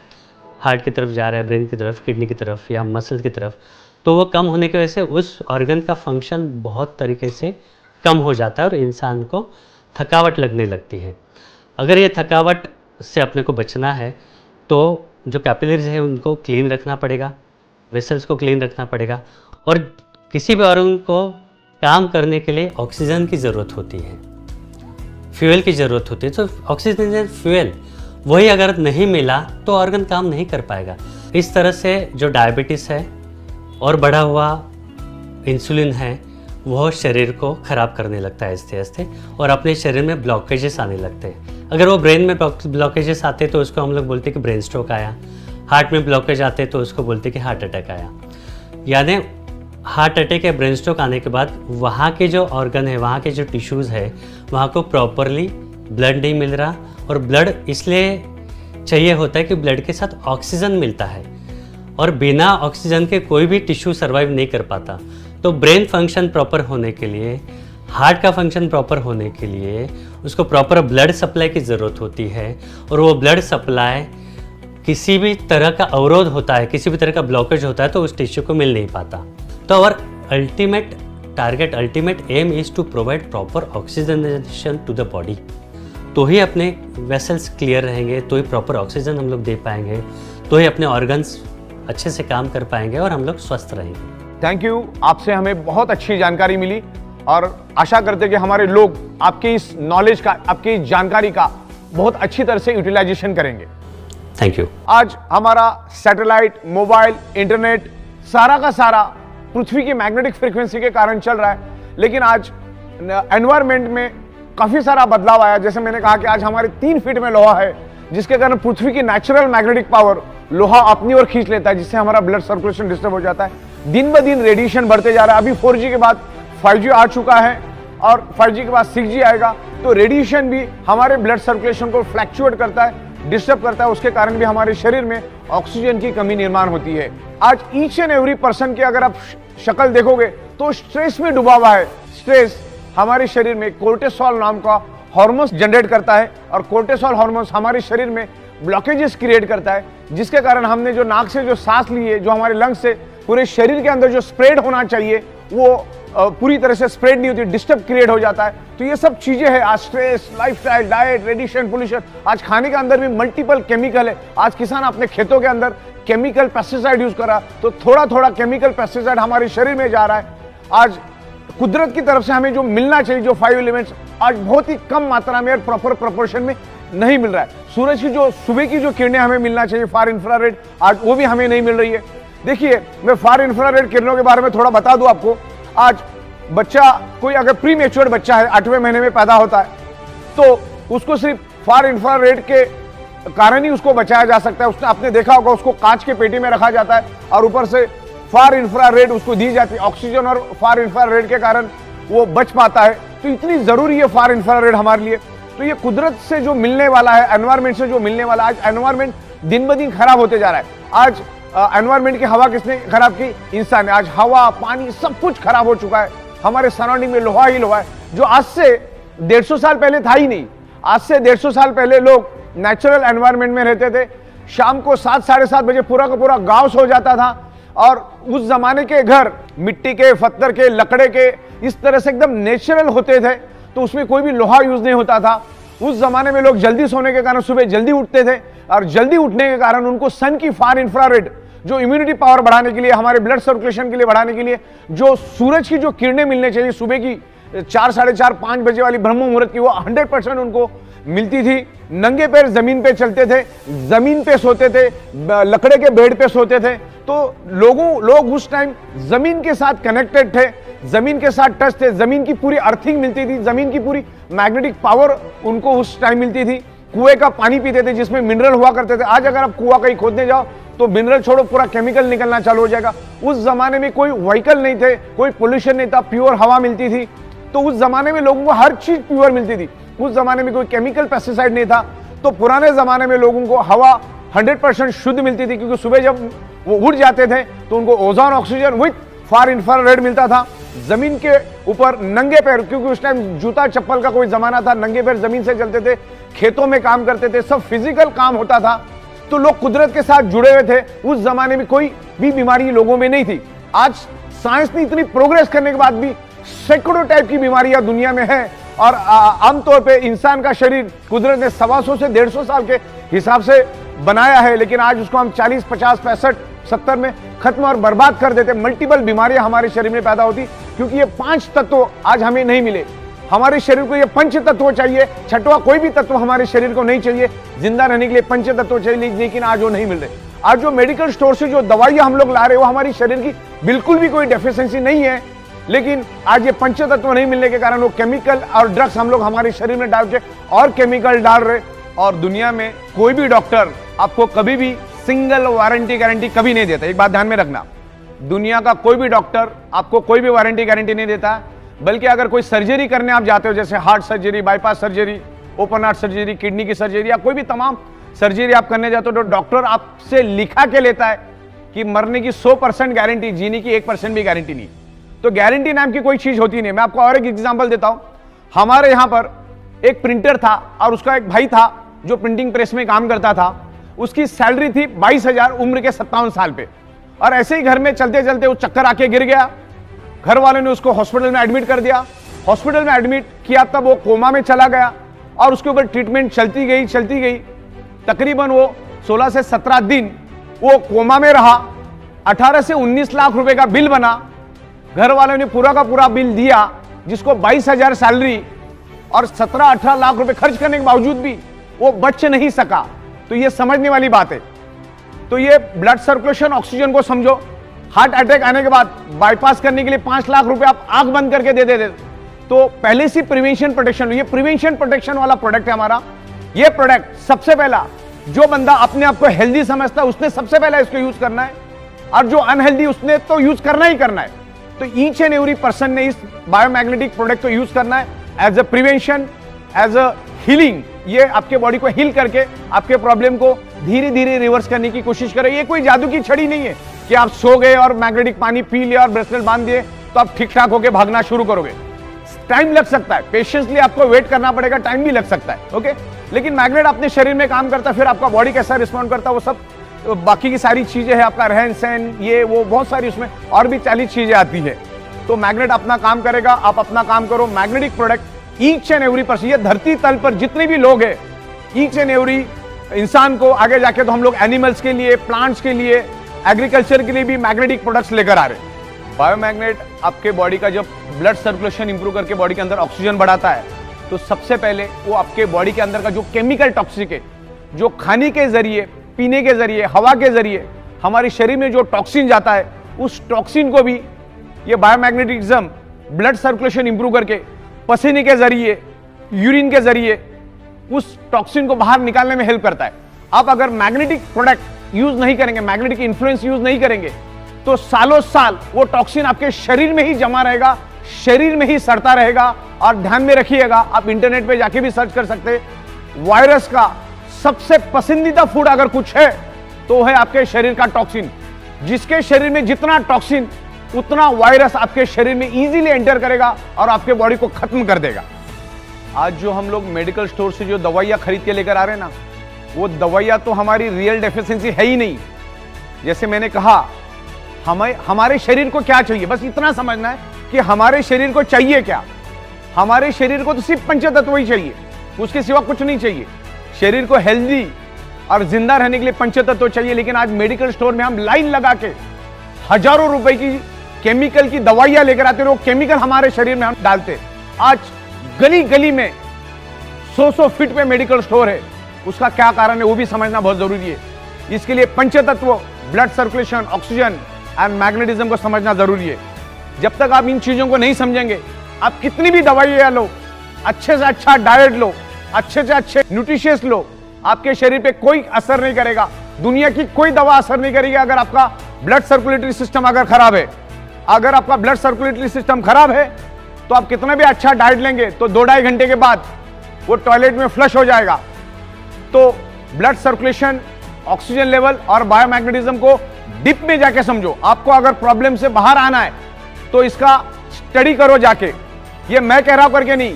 हार्ट की तरफ जा रहा है, ब्रेन की तरफ, किडनी की तरफ या मसल की तरफ, तो वो कम होने की वजह से उस ऑर्गन का फंक्शन बहुत तरीके से कम हो जाता है और इंसान को थकावट लगने लगती है। अगर ये थकावट से अपने को बचना है तो जो कैपिलरीज है उनको क्लीन रखना पड़ेगा, वेसल्स को क्लीन रखना पड़ेगा, और किसी भी ऑर्गन को काम करने के लिए ऑक्सीजन की ज़रूरत होती है, फ्यूल की ज़रूरत होती है। तो ऑक्सीजन एंड फ्यूल वही अगर नहीं मिला तो ऑर्गन काम नहीं कर पाएगा। इस तरह से जो डायबिटीज़ है और बढ़ा हुआ इंसुलिन है वह शरीर को ख़राब करने लगता है आहिस्ते आहिस्ते, और अपने शरीर में ब्लॉकेजेस आने लगते हैं। अगर वो ब्रेन में ब्लॉकेजेस आते तो उसको हम लोग बोलते हैं कि ब्रेन स्ट्रोक आया, हार्ट में ब्लॉकेज आते तो उसको बोलते हैं कि हार्ट अटैक आया। यानी हार्ट अटैक या ब्रेन स्ट्रोक आने के बाद वहाँ के जो ऑर्गन है, वहाँ के जो टिश्यूज़ है, वहाँ को प्रॉपरली ब्लड नहीं मिल रहा, और ब्लड इसलिए चाहिए होता है कि ब्लड के साथ ऑक्सीजन मिलता है, और बिना ऑक्सीजन के कोई भी टिश्यू सर्वाइव नहीं कर पाता। तो ब्रेन फंक्शन प्रॉपर होने के लिए, हार्ट का फंक्शन प्रॉपर होने के लिए उसको प्रॉपर ब्लड सप्लाई की ज़रूरत होती है, और वो ब्लड सप्लाई किसी भी तरह का अवरोध होता है, किसी भी तरह का ब्लॉकेज होता है तो उस टिश्यू को मिल नहीं पाता। तो our ultimate target, ultimate aim is to provide proper oxygenation to the body. तो ही अपने वेसल्स क्लियर रहेंगे, तो ही प्रॉपर ऑक्सीजन हम लोग दे पाएंगे, तो ही अपने ऑर्गन्स अच्छे से काम कर पाएंगे और हम लोग स्वस्थ रहेंगे। थैंक यू, आपसे हमें बहुत अच्छी जानकारी मिली और आशा करते कि हमारे लोग आपके इस नॉलेज का, आपकी इस जानकारी का बहुत अच्छी तरह से यूटिलाइजेशन करेंगे। Thank you. आज हमारा सैटेलाइट, मोबाइल, इंटरनेट सारा का सारा पृथ्वी की मैग्नेटिक फ्रीक्वेंसी के कारण चल रहा है, लेकिन आज एनवायरमेंट में काफी सारा बदलाव आया। जैसे मैंने कहा कि आज हमारे 3 फीट में लोहा है, जिसके कारण पृथ्वी की नेचुरल मैग्नेटिक पावर लोहा अपनी ओर खींच लेता है, जिससे हमारा ब्लड सर्कुलेशन डिस्टर्ब हो जाता है। दिन ब दिन रेडिएशन बढ़ते जा रहा है। अभी 4G के बाद 5G आ चुका है और 5G के बाद 6G आएगा, तो रेडिएशन भी हमारे ब्लड सर्कुलेशन को फ्लैक्चुएट करता है, डिस्टर्ब करता है। उसके कारण भी हमारे शरीर में ऑक्सीजन की कमी निर्माण होती है। आज ईच एंड एवरी पर्सन की अगर आप शक्ल देखोगे तो स्ट्रेस में डूबा हुआ है। स्ट्रेस हमारे शरीर में कोर्टिसोल नाम का हार्मोन्स जनरेट करता है और कोर्टिसोल हार्मोन्स हमारे शरीर में ब्लॉकेजेस क्रिएट करता है, जिसके कारण हमने जो नाक से जो सांस ली है, जो हमारे लंग्स से पूरे शरीर के अंदर जो स्प्रेड होना चाहिए वो पूरी तरह से स्प्रेड नहीं होती, डिस्टर्ब क्रिएट हो जाता है। तो ये सब चीजें हैं। आज stress, lifestyle, diet, radiation, pollution, आज खाने के अंदर भी मल्टीपल केमिकल है। आज किसान अपने खेतों के अंदर केमिकल पेस्टिसाइड यूज कर रहा, तो थोड़ा थोड़ा केमिकल पेस्टिसाइड हमारे शरीर में जा रहा है। आज कुदरत की तरफ से हमें जो मिलना चाहिए, जो 5 एलिमेंट्स, आज बहुत ही कम मात्रा में और प्रॉपर प्रोपोर्शन में नहीं मिल रहा है। सूरज की जो सुबह की जो किरणें हमें मिलना चाहिए, फार इंफ्रारेड, आज वो भी हमें नहीं मिल रही है। देखिए, मैं फार इंफ्रारेड किरणों के बारे में थोड़ा बता दूं आपको। आज बच्चा, कोई अगर प्री मैच्योर्ड बच्चा है, 8वें महीने में पैदा होता है, तो उसको सिर्फ फार इंफ्रारेड के कारण ही उसको बचाया जा सकता है। उसने आपने देखा होगा, उसको कांच के पेटी में रखा जाता है और ऊपर से फार इंफ्रारेड उसको दी जाती है। ऑक्सीजन और फार इंफ्रारेड के कारण वो बच पाता है। तो इतनी जरूरी है फार इंफ्रारेड हमारे लिए। तो ये कुदरत से जो मिलने वाला है, एनवायरमेंट से जो मिलने वाला है, आज एनवायरमेंट दिन ब दिन खराब होते जा रहा है। आज एनवायरमेंट की हवा किसने खराब की? इंसान ने। आज हवा, पानी सब कुछ खराब हो चुका है। हमारे सराउंडिंग में लोहा ही लोहा है, जो आज से 150 साल पहले था ही नहीं। आज से 150 साल पहले लोग नेचुरल एनवायरमेंट में रहते थे। शाम को 7, साढ़े 7 बजे पूरा का पूरा गांव सो जाता था और उस जमाने के घर मिट्टी के, पत्थर के, लकड़े के, इस तरह से एकदम नेचुरल होते थे। तो उसमें कोई भी लोहा यूज नहीं होता था। उस जमाने में लोग जल्दी सोने के कारण सुबह जल्दी उठते थे और जल्दी उठने के कारण उनको सन की फार इंफ्रारेड, जो इम्यूनिटी पावर बढ़ाने के लिए, हमारे ब्लड सर्कुलेशन के लिए बढ़ाने के लिए, जो सूरज की जो किरणें मिलने चाहिए सुबह की 4, साढ़े 4, 5 बजे वाली ब्रह्म मुहूर्त की, वो 100% उनको मिलती थी। नंगे पैर जमीन पे चलते थे, जमीन पे सोते थे, लकड़े के बेड पे सोते थे। तो लोग उस टाइम जमीन के साथ कनेक्टेड थे, जमीन के साथ टच थे, जमीन की पूरी अर्थिंग मिलती थी, जमीन की पूरी मैग्नेटिक पावर उनको उस टाइम मिलती थी। कुएं का पानी पीते थे जिसमें मिनरल हुआ करते थे। आज अगर आप कुआं कहीं खोदने जाओ तो मिनरल छोड़ो, पूरा केमिकल निकलना चालू हो जाएगा। उस जमाने में कोई व्हीकल नहीं थे, कोई पोल्यूशन नहीं था, प्योर हवा मिलती थी। तो उस जमाने में लोगों को हर चीज प्योर मिलती थी। उस जमाने में कोई केमिकल पेस्टिसाइड नहीं था। तो पुराने जमाने में लोगों को हवा 100% शुद्ध मिलती थी, क्योंकि सुबह जब वो उठ जाते थे तो उनको ozone, oxygen with far infrared मिलता था। जमीन के ऊपर नंगे पैर, क्योंकि उस टाइम जूता चप्पल का कोई जमाना था, नंगे पैर जमीन से चलते थे, खेतों में काम करते थे, सब फिजिकल काम होता था। तो लोग कुदरत के साथ जुड़े हुए थे। उस जमाने में कोई भी बीमारी लोगों में नहीं थी। आज साइंस ने इतनी प्रोग्रेस करने के बाद भी सैकड़ों टाइप की बीमारियां दुनिया में है और आमतौर पे इंसान का शरीर कुदरत ने 125 से 150 साल के हिसाब से बनाया है, लेकिन आज उसको हम 40, 50, 65, 70 में खत्म और बर्बाद कर देते। मल्टीपल बीमारियां हमारे शरीर में पैदा होती, क्योंकि ये 5 तत्व आज हमें नहीं मिले। हमारे शरीर को ये पंच तत्व चाहिए, छठवां कोई भी तत्व हमारे शरीर को नहीं चाहिए। जिंदा रहने के लिए पंच तत्व चाहिए, लेकिन आज वो नहीं मिल रहे। आज जो मेडिकल स्टोर से जो दवाइयां हम लोग ला रहे हैं, वो हमारी शरीर की बिल्कुल भी कोई डेफिशिएंसी नहीं है, लेकिन आज ये पंच तत्व नहीं मिलने के कारण वो केमिकल और ड्रग्स हम लोग हमारे शरीर में डाल के और केमिकल डाल रहे। और दुनिया में कोई भी डॉक्टर आपको कभी भी सिंगल वारंटी गारंटी कभी नहीं देता। एक बात ध्यान में रखना, दुनिया का कोई भी डॉक्टर आपको कोई भी वारंटी गारंटी नहीं देता। बल्कि अगर कोई सर्जरी करने आप जाते हो, जैसे heart surgery, bypass surgery, open heart surgery, kidney की सर्जरी या कोई भी तमाम सर्जरी आप करने जाते हो, तो डॉक्टर आपसे लिखा के लेता है कि मरने की 100% गारंटी, जीने की 1% भी गारंटी नहीं। तो गारंटी नाम की कोई चीज होती नहीं। मैं आपको और एक एग्जांपल देता हूं। हमारे यहां पर एक प्रिंटर था और उसका एक भाई था जो प्रिंटिंग प्रेस में काम करता था। उसकी सैलरी थी 22,000 उम्र के 57 साल पे। और ऐसे ही घर में चलते चलते वो चक्कर आके गिर गया। घर वालों ने उसको हॉस्पिटल में एडमिट कर दिया। हॉस्पिटल में एडमिट किया तब वो कोमा में चला गया और उसके ऊपर ट्रीटमेंट चलती गई, तकरीबन वो 16 से 17 दिन वो कोमा में रहा। 18 से 19 लाख रुपए का बिल बना। घर वालों ने पूरा का पूरा बिल दिया, जिसको 22,000 सैलरी और 17-18 लाख रुपए खर्च करने के बावजूद भी वो बच नहीं सका। तो ये समझने वाली बात है। तो ये ब्लड सर्कुलेशन, ऑक्सीजन को समझो। हार्ट अटैक आने के बाद बाईपास करने के लिए 5 लाख रुपए आप आंख बंद करके दे देते। तो पहले से प्रिवेंशन प्रोटेक्शन, ये प्रिवेंशन प्रोटेक्शन वाला प्रोडक्ट है हमारा। ये प्रोडक्ट सबसे पहला, जो बंदा अपने आप को हेल्दी समझता है उसने सबसे पहला इसको यूज करना है, और जो अनहेल्दी उसने तो यूज करना ही करना है। तो ईच एंड एवरी पर्सन ने इस बायोमैग्नेटिक प्रोडक्ट को यूज करना है as a prevention, as a healing. ये आपके बॉडी को हील करके आपके प्रॉब्लम को धीरे धीरे रिवर्स करने की कोशिश करे। ये कोई जादू की छड़ी नहीं है कि आप सो गए और मैग्नेटिक पानी पी लिया और ब्रेसलेट बांध दिए तो आप ठीक ठाक होकर भागना शुरू करोगे। टाइम लग सकता है, पेशेंसली आपको वेट करना पड़ेगा, टाइम भी लग सकता है, ओके। लेकिन मैग्नेट अपने शरीर में काम करता है, फिर आपका बॉडी कैसा रिस्पॉन्ड करता है वो सब बाकी की सारी चीजें है, आपका रहन सहन, ये वो बहुत सारी उसमें और भी 40 चीजें आती है। तो मैग्नेट अपना काम करेगा, आप अपना काम करो। Magnetic product each and every person, ये धरती तल पर जितने भी लोग हैं, ईच एंड एवरी इंसान को आगे जाके तो हम लोग एनिमल्स के लिए, प्लांट्स के लिए, एग्रीकल्चर के लिए भी मैग्नेटिक प्रोडक्ट्स लेकर आ रहे हैं। बायोमैग्नेट आपके बॉडी का जब ब्लड सर्कुलेशन इंप्रूव करके बॉडी के अंदर ऑक्सीजन बढ़ाता है, तो सबसे पहले वो आपके बॉडी के अंदर का जो केमिकल टॉक्सिक है, जो खाने के जरिए, पीने के जरिए, हवा के जरिए हमारे शरीर में जो टॉक्सिन जाता है, उस टॉक्सिन को भी ये बायोमैग्नेटिज्म ब्लड सर्कुलेशन इंप्रूव करके पसीने के जरिए, यूरिन के जरिए उस टॉक्सिन को बाहर निकालने में हेल्प करता है। आप अगर मैग्नेटिक प्रोडक्ट यूज नहीं करेंगे, मैग्नेटिक इन्फ्लुएंस यूज नहीं करेंगे, तो सालों साल वो टॉक्सिन आपके शरीर में ही जमा रहेगा, शरीर में ही सड़ता रहेगा। और ध्यान में रखिएगा, आप इंटरनेट पे जाके भी सर्च कर सकते हैं, वायरस का सबसे पसंदीदा फूड अगर कुछ है तो है आपके शरीर का टॉक्सिन। जिसके शरीर में जितना टॉक्सिन, उतना वायरस आपके शरीर में इजीली एंटर करेगा और आपके बॉडी को खत्म कर देगा। आज जो हम लोग मेडिकल स्टोर से जो दवाइयां खरीद के लेकर आ रहे हैं ना, वो दवाइयां तो हमारी रियल डेफिशिएंसी है ही नहीं। जैसे मैंने कहा, हमारे शरीर को क्या चाहिए, बस इतना समझना है कि हमारे शरीर को चाहिए क्या। हमारे शरीर को तो सिर्फ पंचतत्व ही चाहिए, उसके सिवा कुछ नहीं चाहिए। शरीर को हेल्दी और जिंदा रहने के लिए पंचतत्व चाहिए। लेकिन आज मेडिकल स्टोर में हम लाइन लगा के हजारों रुपए की केमिकल की दवाइयां लेकर आते हैं, वो केमिकल हमारे शरीर में हम डालते। आज गली गली में 100 फीट पे मेडिकल स्टोर है। उसका क्या कारण है वो भी समझना बहुत जरूरी है। इसके लिए पंचतत्व, blood circulation, oxygen and magnetism को समझना जरूरी है। जब तक आप इन चीजों को नहीं समझेंगे, आप कितनी भी दवाइयां लो, अच्छे से अच्छा डाइट लो, अच्छे से अच्छे न्यूट्रिशियस लो, आपके शरीर पे कोई असर नहीं करेगा। दुनिया की कोई दवा असर नहीं करेगी अगर आपका ब्लड सर्कुलेटरी सिस्टम अगर खराब है। अगर आपका ब्लड सर्कुलेटरी सिस्टम खराब है तो आप कितना भी अच्छा डाइट लेंगे तो 2-2.5 घंटे के बाद वो टॉयलेट में फ्लश हो जाएगा। तो ब्लड सर्कुलेशन, ऑक्सीजन लेवल और बायोमैग्नेटिज्म को डीप में जाके समझो। आपको अगर प्रॉब्लम से बाहर आना है तो इसका स्टडी करो जाके। ये मैं कह रहा हूं करके नहीं,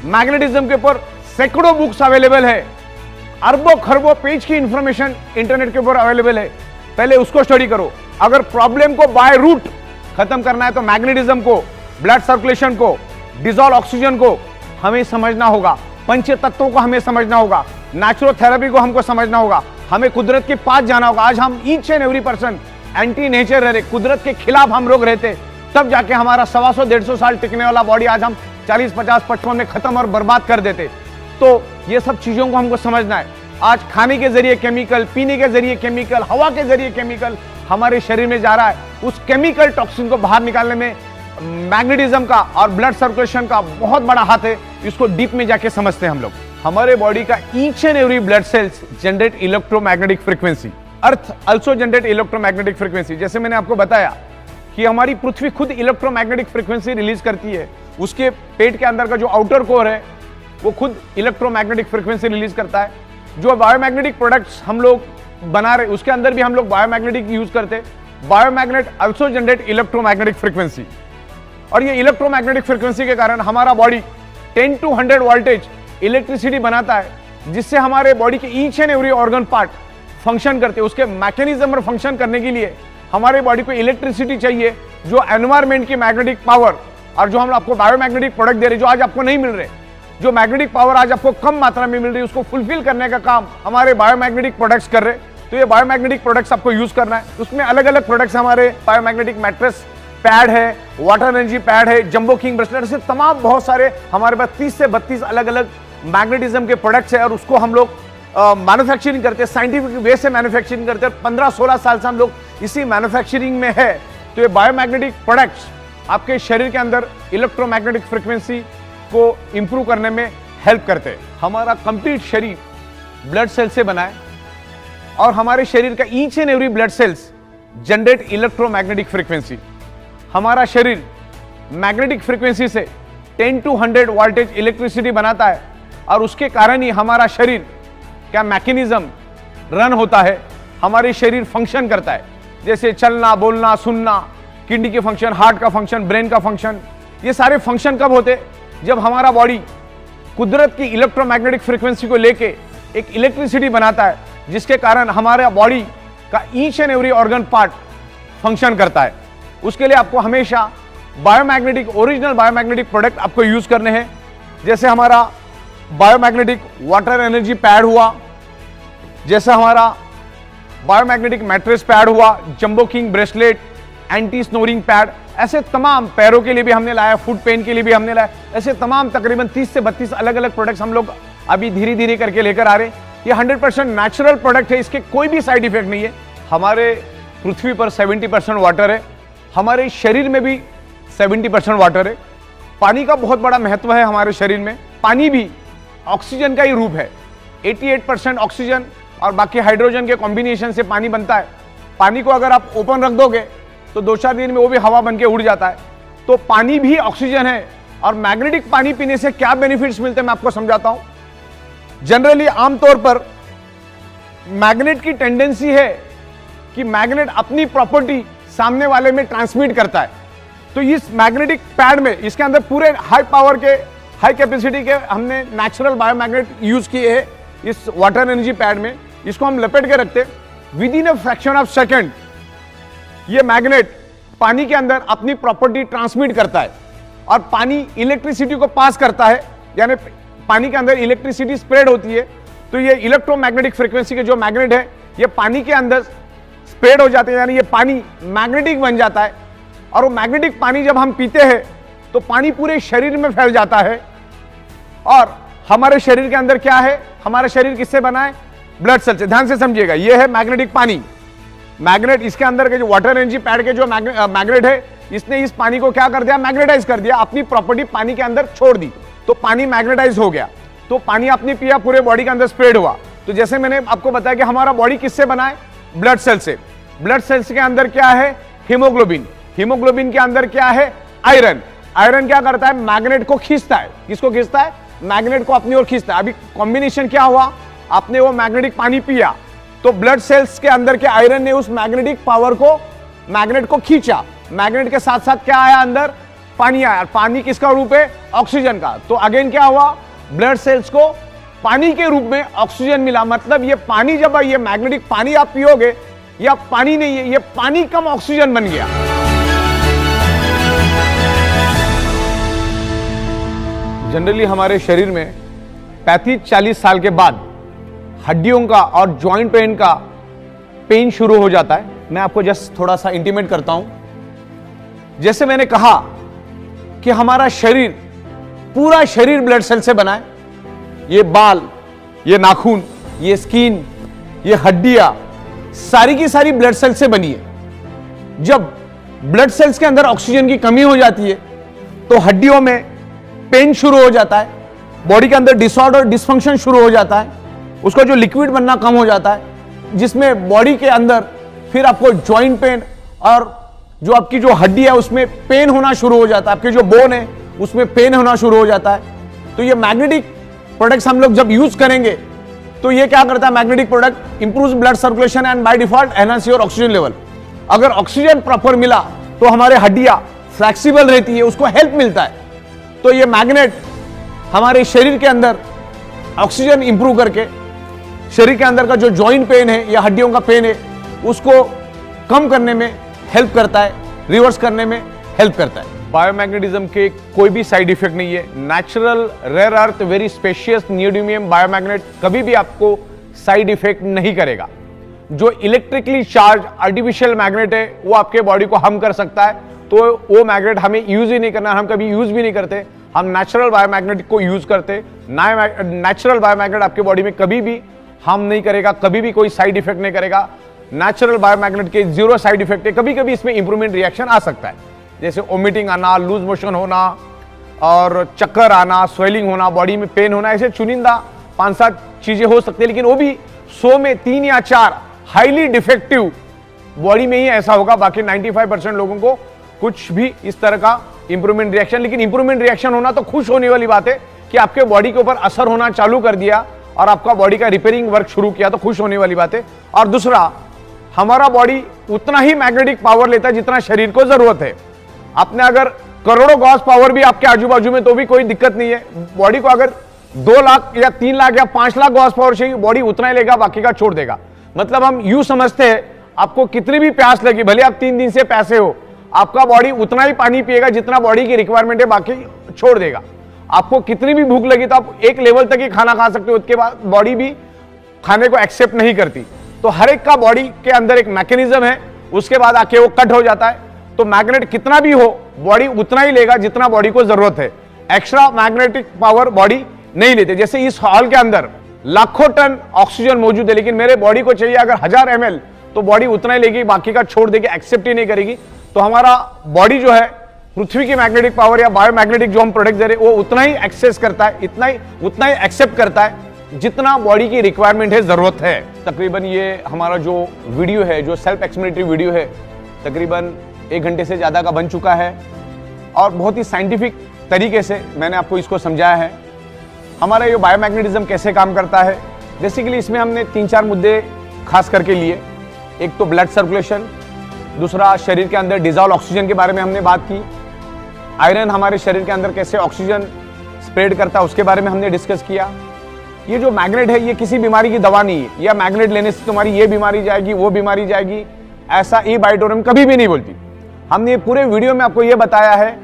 मैग्नेटिज्म के ऊपर सैकड़ों बुक्स अवेलेबल है, अरबों खरबों पेज की इंफॉर्मेशन इंटरनेट के ऊपर अवेलेबल है। पहले उसको स्टडी करो। अगर प्रॉब्लम को बाय रूट खत्म करना है तो मैग्नेटिज्म को, ब्लड सर्कुलेशन को, डिजॉल्व ऑक्सीजन को हमें समझना होगा, पंच तत्वों को हमें समझना होगा, नेचुरोथेरेपी को हमको समझना होगा, हमें कुदरत के पास जाना होगा। आज हम each and every person anti nature रह रहे, कुदरत के खिलाफ हम लोग रहते, तब जाके हमारा 125-150 साल टिकने वाला बॉडी आज हम 40-50-55 में खत्म और बर्बाद कर देते। तो ये सब चीजों को हमको समझना है। आज खाने के जरिए केमिकल, पीने के जरिए केमिकल, हवा के जरिए केमिकल हमारे शरीर में जा रहा है। उस केमिकल टॉक्सिन को बाहर निकालने में मैग्नेटिज्म का और ब्लड सर्कुलेशन का बहुत बड़ा हाथ है। इसको डीप में जाके समझते हैं हम लोग। हमारे बॉडी का each and every blood sales generate electromagnetic frequency, earth also generate electromagnetic frequency. जैसे मैंने आपको बताया कि हमारी पृथ्वी खुद इलेक्ट्रोमैग्नेटिक फ्रीक्वेंसी रिलीज करती है। उसके पेट के अंदर का जो आउटर कोर है वो खुद इलेक्ट्रोमैग्नेटिक फ्रीक्वेंसी रिलीज करता है। जो बायोमैग्नेटिक प्रोडक्ट्स हम लोग बना रहे उसके अंदर भी हम लोग बायोमैग्नेटिक यूज करते हैं। बायोमैग्नेट आल्सो जनरेट इलेक्ट्रोमैग्नेटिक फ्रीक्वेंसी, और ये इलेक्ट्रोमैग्नेटिक फ्रीक्वेंसी के कारण हमारा बॉडी 10 to 100 वोल्टेज इलेक्ट्रिसिटी बनाता है, जिससे हमारे बॉडी के each and every organ part function करते हैं। उसके मैकेनिज्म पर फंक्शन करने के लिए हमारे बॉडी को इलेक्ट्रिसिटी चाहिए, जो एनवायरमेंट की मैग्नेटिक पावर और जो हम आपको बायोमैग्नेटिक प्रोडक्ट दे रहे जो आज आपको नहीं मिल रहे, जो मैग्नेटिक पावर आज आपको कम मात्रा में मिल रही है उसको फुलफिल करने का काम हमारे बायोमैग्नेटिक प्रोडक्ट्स कर रहे हैं। तो ये बायोमैग्नेटिक प्रोडक्ट्स आपको यूज करना है। उसमें अलग अलग प्रोडक्ट्स हमारे बायोमैग्नेटिक मैट्रेस पैड है, वाटर एनर्जी पैड है, जंबो किंग ब्रेसलेट, ऐसे तमाम बहुत सारे हमारे पास 30 से 32 अलग अलग मैग्नेटिज्म के प्रोडक्ट्स है और उसको हम लोग मैन्युफैक्चरिंग करते हैं, साइंटिफिक वे से मैन्युफैक्चरिंग करते हैं। 15-16 साल से हम लोग इसी मैन्युफैक्चरिंग में है। तो ये बायोमैग्नेटिक प्रोडक्ट्स आपके शरीर के अंदर इलेक्ट्रोमैग्नेटिक फ्रीक्वेंसी को इंप्रूव करने में हेल्प करते हैं। हमारा कंप्लीट शरीर ब्लड सेल से बना है और हमारे शरीर का each and every blood sales generate electromagnetic frequency. हमारा शरीर मैग्नेटिक फ्रीक्वेंसी से 10 to 100 वोल्टेज इलेक्ट्रिसिटी बनाता है और उसके कारण ही हमारा शरीर क्या मैकेनिज्म रन होता है, हमारे शरीर फंक्शन करता है, जैसे चलना, बोलना, सुनना, किडनी के फंक्शन, हार्ट का फंक्शन, ब्रेन का फंक्शन। ये सारे फंक्शन कब होते? जब हमारा बॉडी कुदरत की इलेक्ट्रोमैग्नेटिक फ्रीक्वेंसी को लेके एक इलेक्ट्रिसिटी बनाता है, जिसके कारण हमारे बॉडी का each and every organ part function करता है। उसके लिए आपको हमेशा बायोमैग्नेटिक, ओरिजिनल बायोमैग्नेटिक प्रोडक्ट आपको यूज करने हैं। जैसे हमारा बायोमैग्नेटिक वाटर एनर्जी पैड हुआ, जैसे हमारा बायोमैग्नेटिक मैट्रेस पैड हुआ, jumbo king bracelet, anti snoring pad, ऐसे तमाम, पैरों के लिए भी हमने लाया, फुट पेन के लिए भी हमने लाया, ऐसे तमाम तकरीबन 30 से 32 अलग अलग प्रोडक्ट्स हम लोग अभी धीरे धीरे करके लेकर आ रहे हैं। ये 100% नेचुरल प्रोडक्ट है, इसके कोई भी साइड इफेक्ट नहीं है। हमारे पृथ्वी पर 70% वाटर है, हमारे शरीर में भी 70% वाटर है। पानी का बहुत बड़ा महत्व है हमारे शरीर में। पानी भी ऑक्सीजन का ही रूप है। 88% ऑक्सीजन और बाकी हाइड्रोजन के कॉम्बिनेशन से पानी बनता है। पानी को अगर आप ओपन रख दोगे तो 2-4 दिन में वो भी हवा बन के उड़ जाता है। तो पानी भी ऑक्सीजन है। और मैग्नेटिक पानी पीने से क्या बेनिफिट्स मिलते हैं मैं आपको समझाता हूं। जनरली आमतौर पर मैग्नेट की टेंडेंसी है कि मैग्नेट अपनी प्रॉपर्टी सामने वाले में ट्रांसमिट करता है। तो इस मैग्नेटिक पैड में, इसके अंदर पूरे हाई पावर के, हाई कैपेसिटी के हमने नेचुरल बायोमैग्नेट यूज किए हैं इस वाटर एनर्जी पैड में। इसको हम लपेट के रखते हैं। With in a fraction of second ये मैग्नेट पानी के अंदर अपनी प्रॉपर्टी ट्रांसमिट करता है और पानी इलेक्ट्रिसिटी को पास करता है, यानी पानी के अंदर इलेक्ट्रिसिटी स्प्रेड होती है। तो ये इलेक्ट्रोमैग्नेटिक फ्रीक्वेंसी के जो मैग्नेट है ये पानी के अंदर स्प्रेड हो जाते हैं, यानी ये पानी मैग्नेटिक बन जाता है। और वो मैग्नेटिक पानी जब हम पीते हैं तो पानी पूरे शरीर में फैल जाता है। और हमारे शरीर के अंदर क्या है? हमारा शरीर किससे बना है? ब्लड सेल से। ध्यान से समझिएगा, ये है मैग्नेटिक पानी। मैग्नेट, इसके अंदर के जो वाटर एनर्जी पैड के जो मैग्नेट है, इसने इस पानी को क्या कर दिया? मैग्नेटाइज कर दिया, अपनी प्रॉपर्टी पानी के अंदर छोड़ दी। तो पानी मैग्नेटाइज हो गया। तो पानी आपने पिया, पूरे बॉडी के अंदर स्प्रेड हुआ। तो जैसे मैंने आपको बताया कि हमारा बॉडी किससे बना है? ब्लड सेल से। ब्लड सेल्स के अंदर क्या है? हीमोग्लोबिन। हीमोग्लोबिन के अंदर क्या है? आयरन। आयरन क्या करता है? मैग्नेट को खींचता है। किसको खींचता है? मैग्नेट को अपनी ओर खींचता है। अभी कॉम्बिनेशन क्या हुआ? आपने वो मैग्नेटिक पानी पिया तो ब्लड सेल्स के अंदर के आयरन ने उस मैग्नेटिक पावर को, मैग्नेट को खींचा। मैग्नेट के साथ साथ क्या आया? अंदर पानी आया। पानी किसका रूप है? ऑक्सीजन का। तो अगेन क्या हुआ? ब्लड सेल्स को पानी के रूप में ऑक्सीजन मिला। मतलब ये पानी, जब ये मैग्नेटिक पानी आप पियोगे, ये अब पानी नहीं है, ये पानी कम ऑक्सीजन बन गया। जनरली हमारे शरीर में 35-40 साल के बाद हड्डियों का और जॉइंट पेन का पेन शुरू हो जाता है। मैं आपको जस्ट थोड़ा सा इंटीमेट करता हूं। जैसे मैंने कहा कि हमारा शरीर, पूरा शरीर ब्लड सेल से बना है। ये बाल, ये नाखून, ये स्किन, ये हड्डियां सारी की सारी ब्लड सेल से बनी है। जब ब्लड सेल्स के अंदर ऑक्सीजन की कमी हो जाती है तो हड्डियों में पेन शुरू हो जाता है, बॉडी के अंदर डिसऑर्डर, डिसफंक्शन शुरू हो जाता है, उसका जो लिक्विड बनना कम हो जाता है, जिसमें बॉडी के अंदर फिर आपको जॉइंट पेन और जो आपकी जो हड्डी है उसमें पेन होना शुरू हो जाता है, आपके जो बोन है उसमें पेन होना शुरू हो जाता है। तो ये मैग्नेटिक प्रोडक्ट्स हम लोग जब यूज करेंगे तो ये क्या करता है? Magnetic product improves blood circulation and by default enhance your oxygen level. अगर ऑक्सीजन प्रॉपर मिला तो हमारे हड्डियां फ्लेक्सिबल रहती है, उसको हेल्प मिलता है। तो ये मैग्नेट हमारे शरीर के अंदर ऑक्सीजन इंप्रूव करके शरीर के अंदर का जो जॉइंट पेन है या हड्डियों का पेन है उसको कम करने में हेल्प करता है, रिवर्स करने में हेल्प करता है। बायोमैग्नेटिज्म के कोई भी साइड इफेक्ट नहीं है। Natural rare earth very spacious neodymium biomagnet कभी भी आपको साइड इफेक्ट नहीं करेगा। जो इलेक्ट्रिकली चार्ज आर्टिफिशियल मैग्नेट है वो आपके बॉडी को हार्म कर सकता है, तो वो मैग्नेट हमें यूज ही नहीं करना, हम कभी यूज भी नहीं करते। हम नेचुरल बायोमैग्नेट को यूज करते। नेचुरल बायोमैग्नेट आपके बॉडी में कभी भी हार्म नहीं करेगा, कभी भी कोई साइड इफेक्ट नहीं करेगा। नेचुरल बायोमैग्नेट के जीरो साइड इफेक्ट है। कभी कभी इसमें इंप्रूवमेंट रिएक्शन आ सकता है, जैसे वोमिटिंग आना, लूज मोशन होना और चक्कर आना, स्वेलिंग होना, बॉडी में पेन होना, ऐसे चुनिंदा 5-7 चीजें हो सकती है, लेकिन वो भी 100 में 3 या 4 हाईली डिफेक्टिव बॉडी में ही ऐसा होगा। बाकी 95% लोगों को कुछ भी इस तरह का इंप्रूवमेंट रिएक्शन, लेकिन इंप्रूवमेंट रिएक्शन होना तो खुश होने वाली बात है कि आपके बॉडी के ऊपर असर होना चालू कर दिया और आपका बॉडी का रिपेयरिंग वर्क शुरू किया, तो खुश होने वाली बात है। और दूसरा, हमारा बॉडी उतना ही मैग्नेटिक पावर लेता है जितना शरीर को जरूरत है। आपने अगर करोड़ों गॉस पावर भी आपके आजू बाजू में तो भी कोई दिक्कत नहीं है। बॉडी को अगर 2 लाख या 3 लाख या 5 लाख गॉस पावर चाहिए, बॉडी उतना ही लेगा, बाकी का छोड़ देगा। मतलब हम यूं समझते हैं, आपको कितनी भी प्यास लगी, भले आप 3 दिन से प्यासे हो, आपका बॉडी उतना ही पानी पिएगा जितना बॉडी की रिक्वायरमेंट है, बाकी छोड़ देगा। आपको कितनी भी भूख लगी तो आप एक लेवल तक ही खाना खा सकते हो, उसके बाद बॉडी भी खाने को एक्सेप्ट नहीं करती। तो हर एक का बॉडी के अंदर एक मैकेनिज्म है, उसके बाद आके वो कट हो जाता है। तो मैग्नेट कितना भी हो, बॉडी उतना ही लेगा जितना बॉडी को जरूरत है। एक्स्ट्रा मैग्नेटिक पावर बॉडी नहीं लेते। जैसे इस हॉल के अंदर लाखों टन ऑक्सीजन मौजूद है, लेकिन मेरे बॉडी को चाहिए अगर 1000 ml, तो बॉडी उतना ही लेगी, बाकी का छोड़ देगी, एक्सेप्ट ही नहीं करेगी। तो हमारा बॉडी जो है पृथ्वी की मैग्नेटिक पावर या बायोमैग्नेटिक जो हम प्रोडक्ट दे रहे हैं, वो उतना ही एक्सेस करता है, उतना ही एक्सेप्ट करता है जितना बॉडी की रिक्वायरमेंट है, जरूरत है। तकरीबन ये हमारा जो वीडियो है, जो सेल्फ एक्सप्लेनेटरी वीडियो है, तकरीबन 1 घंटे से ज़्यादा का बन चुका है और बहुत ही साइंटिफिक तरीके से मैंने आपको इसको समझाया है। हमारा ये बायोमैग्नेटिज्म कैसे काम करता है, बेसिकली इसमें हमने 3-4 मुद्दे खास करके लिए। एक तो ब्लड सर्कुलेशन, दूसरा शरीर के अंदर डिजॉल्व ऑक्सीजन के बारे में हमने बात की। आयरन हमारे शरीर के अंदर कैसे ऑक्सीजन स्प्रेड करता है उसके बारे में हमने डिस्कस किया। ये जो मैग्नेट है ये किसी बीमारी की दवा नहीं है, या मैग्नेट लेने से तुम्हारी ये बीमारी जाएगी, वो बीमारी जाएगी, ऐसा ई बायोटोरियम कभी भी नहीं बोलती। हमने पूरे वीडियो में आपको ये बताया है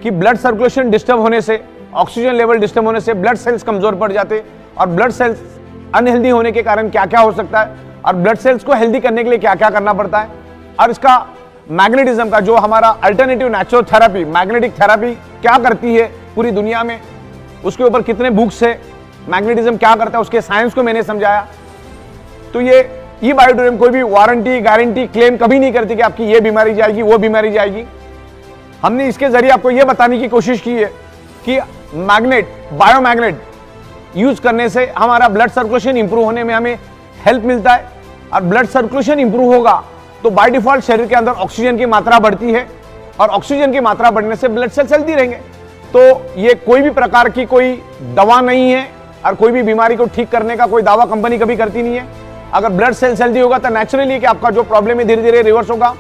कि ब्लड सर्कुलेशन डिस्टर्ब होने से, ऑक्सीजन लेवल डिस्टर्ब होने से ब्लड सेल्स कमजोर पड़ जाते, और ब्लड सेल्स अनहेल्दी होने के कारण क्या क्या हो सकता है, और ब्लड सेल्स को हेल्दी करने के लिए क्या क्या करना पड़ता है, और इसका मैग्नेटिज्म का जो हमारा alternative natural therapy, magnetic therapy क्या करती है पूरी दुनिया में, उसके ऊपर कितने बुक्स है, मैग्नेटिज्म क्या करता है, उसके साइंस को मैंने समझाया। तो ये ई बायोटोरियम कोई भी वारंटी गारंटी क्लेम कभी नहीं करती कि आपकी ये बीमारी जाएगी, वो बीमारी जाएगी। हमने इसके जरिए आपको ये बताने की कोशिश की है कि मैग्नेट, बायोमैग्नेट यूज करने से हमारा ब्लड सर्कुलेशन इंप्रूव होने में हमें हेल्प मिलता है, और ब्लड सर्कुलेशन इंप्रूव होगा तो बाय डिफॉल्ट शरीर के अंदर ऑक्सीजन की मात्रा बढ़ती है, और ऑक्सीजन की मात्रा बढ़ने से ब्लड सेल्स हेल्दी रहेंगे। तो ये कोई भी प्रकार की कोई दवा नहीं है, और कोई भी बीमारी को ठीक करने का कोई दावा कंपनी कभी करती नहीं है। अगर ब्लड सेल्स हेल्दी होगा तो नेचुरली कि आपका जो प्रॉब्लम है धीरे धीरे रिवर्स होगा।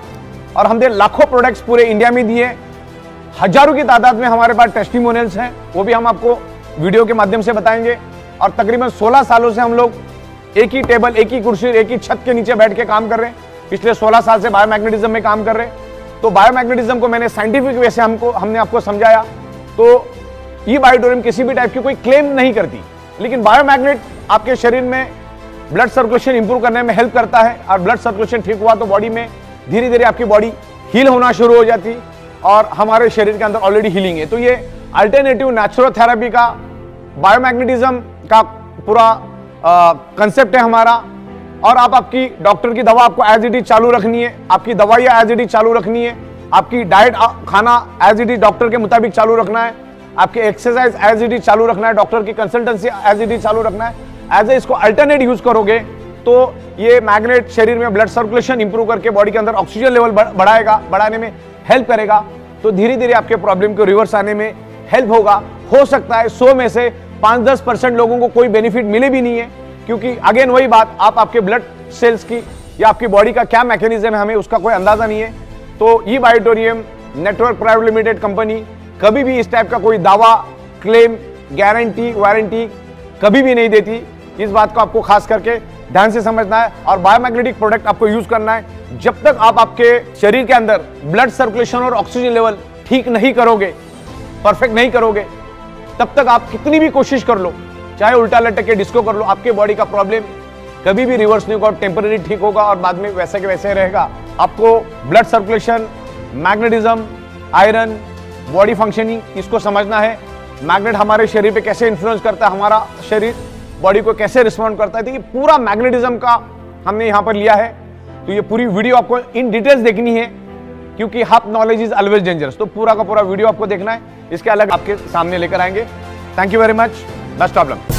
और हमने लाखों प्रोडक्ट्स पूरे इंडिया में दिए, हजारों की तादाद में हमारे पास टेस्टिमोनियल्स हैं, वो भी हम आपको वीडियो के माध्यम से बताएंगे। और तकरीबन 16 सालों से हम लोग एक ही टेबल, एक ही कुर्सी, एक ही छत के नीचे बैठ के काम कर रहे हैं। पिछले 16 साल से बायोमैग्नेटिज्म में काम कर रहे हैं। तो बायोमैग्नेटिज्म को मैंने साइंटिफिक वे से हमने आपको समझाया। तो ई बायोटोरियम किसी भी टाइप की कोई क्लेम नहीं करती, लेकिन बायोमैग्नेट आपके शरीर में ब्लड सर्कुलेशन इंप्रूव करने में हेल्प करता है, और ब्लड सर्कुलेशन ठीक हुआ तो बॉडी में धीरे धीरे आपकी बॉडी हील होना शुरू हो जाती, और हमारे शरीर के अंदर ऑलरेडी हीलिंग है। तो ये अल्टरनेटिव नेचुरल थेरेपी का, बायोमैग्नेटिज्म का पूरा कंसेप्ट है हमारा। और आप आपकी डॉक्टर की दवा आपको एज इट इज चालू रखनी है, आपकी दवाइयाँ एज इट इज चालू रखनी है, आपकी डाइट खाना एज इट इज डॉक्टर के मुताबिक चालू रखना है, आपके एक्सरसाइज एज इट इज चालू रखना है, डॉक्टर की कंसल्टेंसी एज इट इज चालू रखना है। एज ए इसको अल्टरनेट यूज करोगे तो ये मैग्नेट शरीर में ब्लड सर्कुलेशन इंप्रूव करके बॉडी के अंदर ऑक्सीजन लेवल बढ़ाने में हेल्प करेगा। तो धीरे धीरे आपके प्रॉब्लम को रिवर्स आने में हेल्प होगा। हो सकता है 100 में से 5-10% लोगों को कोई बेनिफिट मिले भी नहीं है, क्योंकि अगेन वही बात, आप आपके ब्लड सेल्स की या आपकी बॉडी का क्या मैकेनिज्म है हमें उसका कोई अंदाजा नहीं है। तो ई बायोटोरियम नेटवर्क प्राइवेट लिमिटेड कंपनी कभी भी इस टाइप का कोई दावा, क्लेम, गारंटी, वारंटी कभी भी नहीं देती। इस बात को आपको खास करके ध्यान से समझना है, और बायोमैग्नेटिक प्रोडक्ट आपको यूज करना है जब तक आप आपके शरीर के अंदर ब्लड सर्कुलेशन और ऑक्सीजन लेवल ठीक नहीं करोगे, परफेक्ट नहीं करोगे, तब तक आप कितनी भी कोशिश कर लो, चाहे उल्टा लटक के डिस्को कर लो, आपके बॉडी का प्रॉब्लम कभी भी रिवर्स नहीं होगा, टेम्पररी ठीक होगा और बाद में वैसे के वैसे रहेगा। आपको blood circulation, magnetism, iron, body functioning, इसको समझना है। मैग्नेट हमारे शरीर पे कैसे इन्फ्लुएंस करता है, हमारा शरीर बॉडी को कैसे रिस्पॉन्ड करता है, देखिए पूरा मैग्नेटिज्म का हमने यहाँ पर लिया है। तो ये पूरी वीडियो आपको इन डिटेल्स देखनी है, क्योंकि half knowledge is always dangerous. तो पूरा का पूरा वीडियो आपको देखना है, इसके अलग आपके सामने लेकर आएंगे। Thank you very much, best of luck.